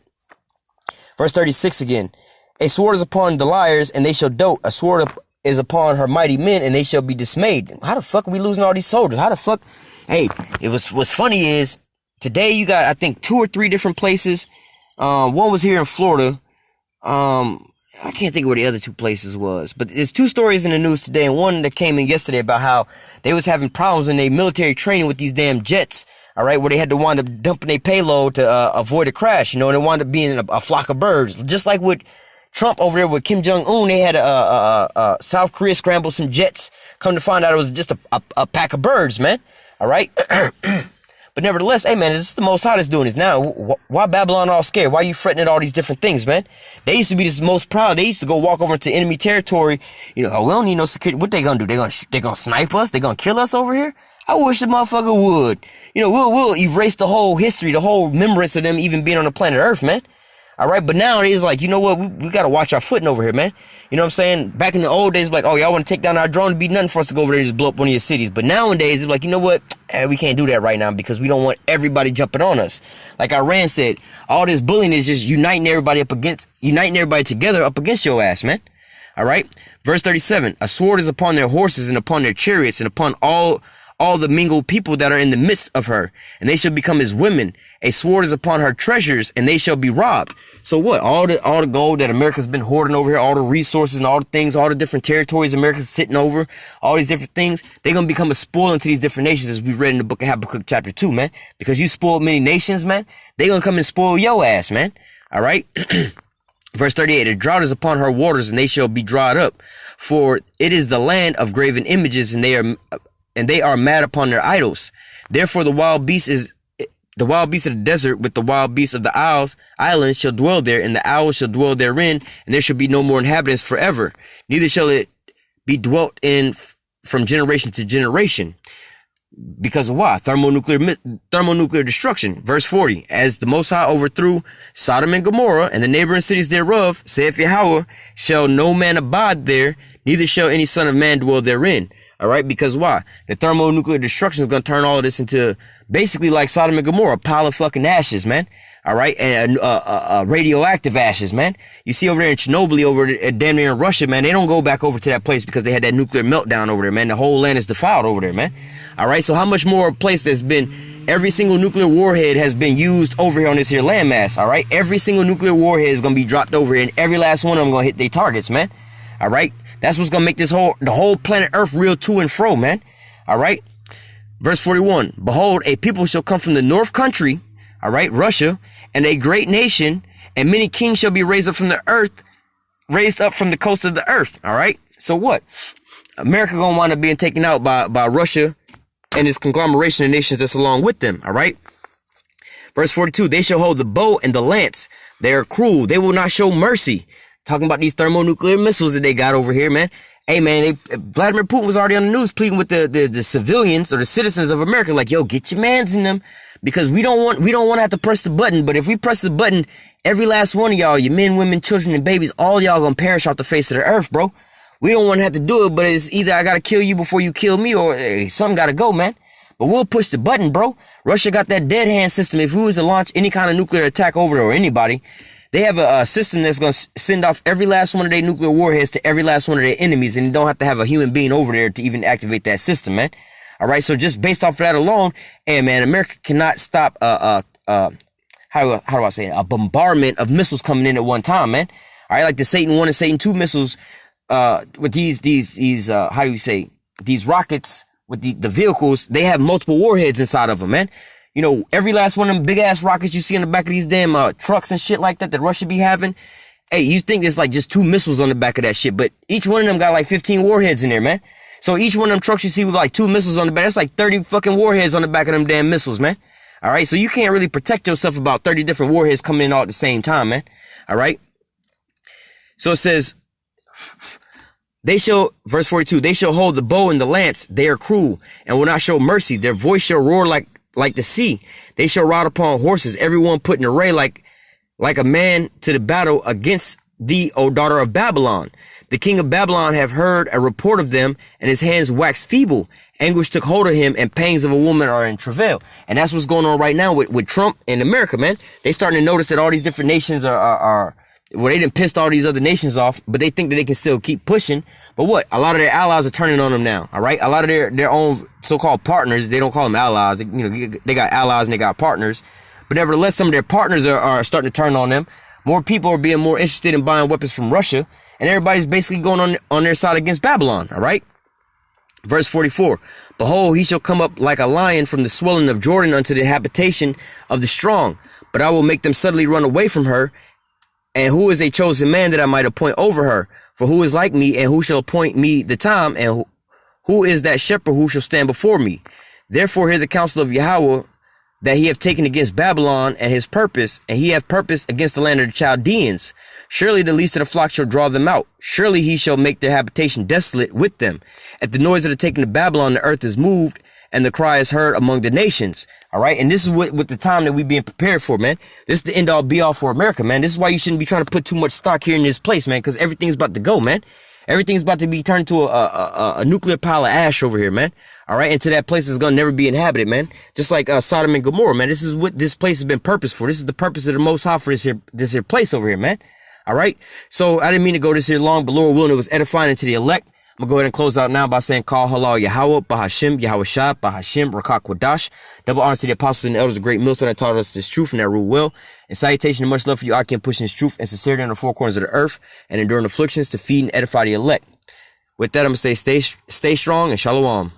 Verse 36 again. A sword is upon the liars, and they shall dote. A sword is upon her mighty men, and they shall be dismayed. How the fuck are we losing all these soldiers? How the fuck? Hey, what's funny is today you got, I think, 2 or 3 different places. One was here in Florida. I can't think of where the other 2 places was, but there's 2 stories in the news today, and one that came in yesterday about how they was having problems in their military training with these damn jets. All right, where they had to wind up dumping their payload to avoid a crash, you know, and it wound up being a flock of birds, just like with Trump over there with Kim Jong-un. They had South Korea scramble some jets. Come to find out it was just a pack of birds, man. All right. But nevertheless, hey, man, this is the Most High that's doing this now. Why Babylon all scared? Why you fretting at all these different things, man? They used to be this most proud. They used to go walk over into enemy territory. You know, we don't need no security. What they gonna do? They gonna snipe us? They gonna kill us over here? I wish the motherfucker would. You know, we'll erase the whole history, the whole remembrance of them even being on the planet Earth, man. All right, but now it is like, you know what? We got to watch our footing over here, man. You know what I'm saying? Back in the old days, like, oh, y'all want to take down our drone? It'd be nothing for us to go over there and just blow up one of your cities. But nowadays, it's like, you know what? We can't do that right now because we don't want everybody jumping on us. Like Iran said, all this bullying is just uniting everybody together up against your ass, man. All right. Verse 37, a sword is upon their horses and upon their chariots and upon all the mingled people that are in the midst of her, and they shall become as women. A sword is upon her treasures, and they shall be robbed. So what? All the gold that America's been hoarding over here, all the resources and all the things, all the different territories America's sitting over, all these different things, they're going to become a spoil into these different nations, as we read in the book of Habakkuk chapter 2, man. Because you spoiled many nations, man, they're going to come and spoil your ass, man. All right? Verse 38, a drought is upon her waters, and they shall be dried up. For it is the land of graven images, and they are mad upon their idols. Therefore the wild beast of the desert with the wild beasts of the islands shall dwell there, and the owls shall dwell therein, and there shall be no more inhabitants forever. Neither shall it be dwelt in from generation to generation. Because of why? Thermonuclear destruction. Verse 40, as the Most High overthrew Sodom and Gomorrah and the neighboring cities thereof, saith Yahawah, shall no man abide there, neither shall any son of man dwell therein. All right, because why? The thermonuclear destruction is going to turn all of this into basically like Sodom and Gomorrah, a pile of fucking ashes, man. All right, and radioactive ashes, man. You see over there in Chernobyl, over at damn near in Russia, man, they don't go back over to that place because they had that nuclear meltdown over there, man. The whole land is defiled over there, man. All right, so how much more a place that's been, every single nuclear warhead has been used over here on this here landmass, all right? Every single nuclear warhead is going to be dropped over here, and every last one of them going to hit their targets, man. All right? That's what's going to make the whole planet Earth real to and fro, man. All right? Verse 41, behold, a people shall come from the north country, all right, Russia, and a great nation, and many kings shall be raised up from the coast of the earth, all right? So what? America going to wind up being taken out by Russia and its conglomeration of nations that's along with them, all right? Verse 42, they shall hold the bow and the lance. They are cruel. They will not show mercy. Talking about these thermonuclear missiles that they got over here, man. Hey, man, Vladimir Putin was already on the news pleading with the civilians or the citizens of America, like, yo, get your mans in them, because we don't want to have to press the button. But if we press the button, every last one of y'all, your men, women, children, and babies, all y'all gonna perish off the face of the earth, bro. We don't want to have to do it, but it's either I gotta kill you before you kill me, or hey, something gotta go, man. But we'll push the button, bro. Russia got that dead hand system. If we was to launch any kind of nuclear attack over there or anybody, they have a system that's going to send off every last one of their nuclear warheads to every last one of their enemies, and you don't have to have a human being over there to even activate that system, man. All right, so just based off of that alone, and man, America cannot stop how do I say it? A bombardment of missiles coming in at one time, man. All right, like the Satan 1 and Satan 2 missiles with these how do you say, these rockets with the vehicles, they have multiple warheads inside of them, man. You know, every last one of them big ass rockets you see in the back of these damn trucks and shit like that Russia be having. Hey, you think it's like just 2 missiles on the back of that shit, but each one of them got like 15 warheads in there, man. So each one of them trucks you see with like 2 missiles on the back, that's like 30 fucking warheads on the back of them damn missiles, man. All right, so you can't really protect yourself about 30 different warheads coming in all at the same time, man. All right. So it says, verse 42, they shall hold the bow and the lance. They are cruel and will not show mercy. Their voice shall roar like the sea. They shall ride upon horses, everyone put in array like a man to the battle against thee, O daughter of Babylon. The king of Babylon have heard a report of them, and his hands waxed feeble. Anguish took hold of him, and pangs of a woman are in travail. And that's what's going on right now with Trump and America, man. They starting to notice that all these different nations well, they done pissed all these other nations off, but they think that they can still keep pushing. But what? A lot of their allies are turning on them now, all right? A lot of their own so-called partners, they don't call them allies. They got allies and they got partners. But nevertheless, some of their partners are starting to turn on them. More people are being more interested in buying weapons from Russia, and everybody's basically going on their side against Babylon, all right? Verse 44, behold, he shall come up like a lion from the swelling of Jordan unto the habitation of the strong. But I will make them suddenly run away from her. And who is a chosen man that I might appoint over her? For who is like me, and who shall appoint me the time? And who is that shepherd who shall stand before me? Therefore hear the counsel of Yahweh, that he have taken against Babylon and his purpose, and he have purpose against the land of the Chaldeans. Surely the least of the flock shall draw them out. Surely he shall make their habitation desolate with them. At the noise of the taking of Babylon, the earth is moved, and the cry is heard among the nations. All right. And this is what the time that we being prepared for, man. This is the end all be all for America, man. This is why you shouldn't be trying to put too much stock here in this place, man, because everything's about to go, man. Everything's about to be turned into a nuclear pile of ash over here, man. All right. And to that place is going to never be inhabited, man. Just like Sodom and Gomorrah, man. This is what this place has been purposed for. This is the purpose of the Most High for this here place over here, man. All right. So I didn't mean to go this here long, but Lord willing, it was edifying into the elect. I'm going to go ahead and close out now by saying, call halal Yahawah, Bahashim, YAHAWASHI, Bahashim, Rakak. Double honors to the apostles and the elders of great Millstone that taught us this truth and that rule well. And salutation and much love for you. I can push this truth and sincerity on the four corners of the earth and enduring afflictions to feed and edify the elect. With that, I'm going to stay strong and shalom.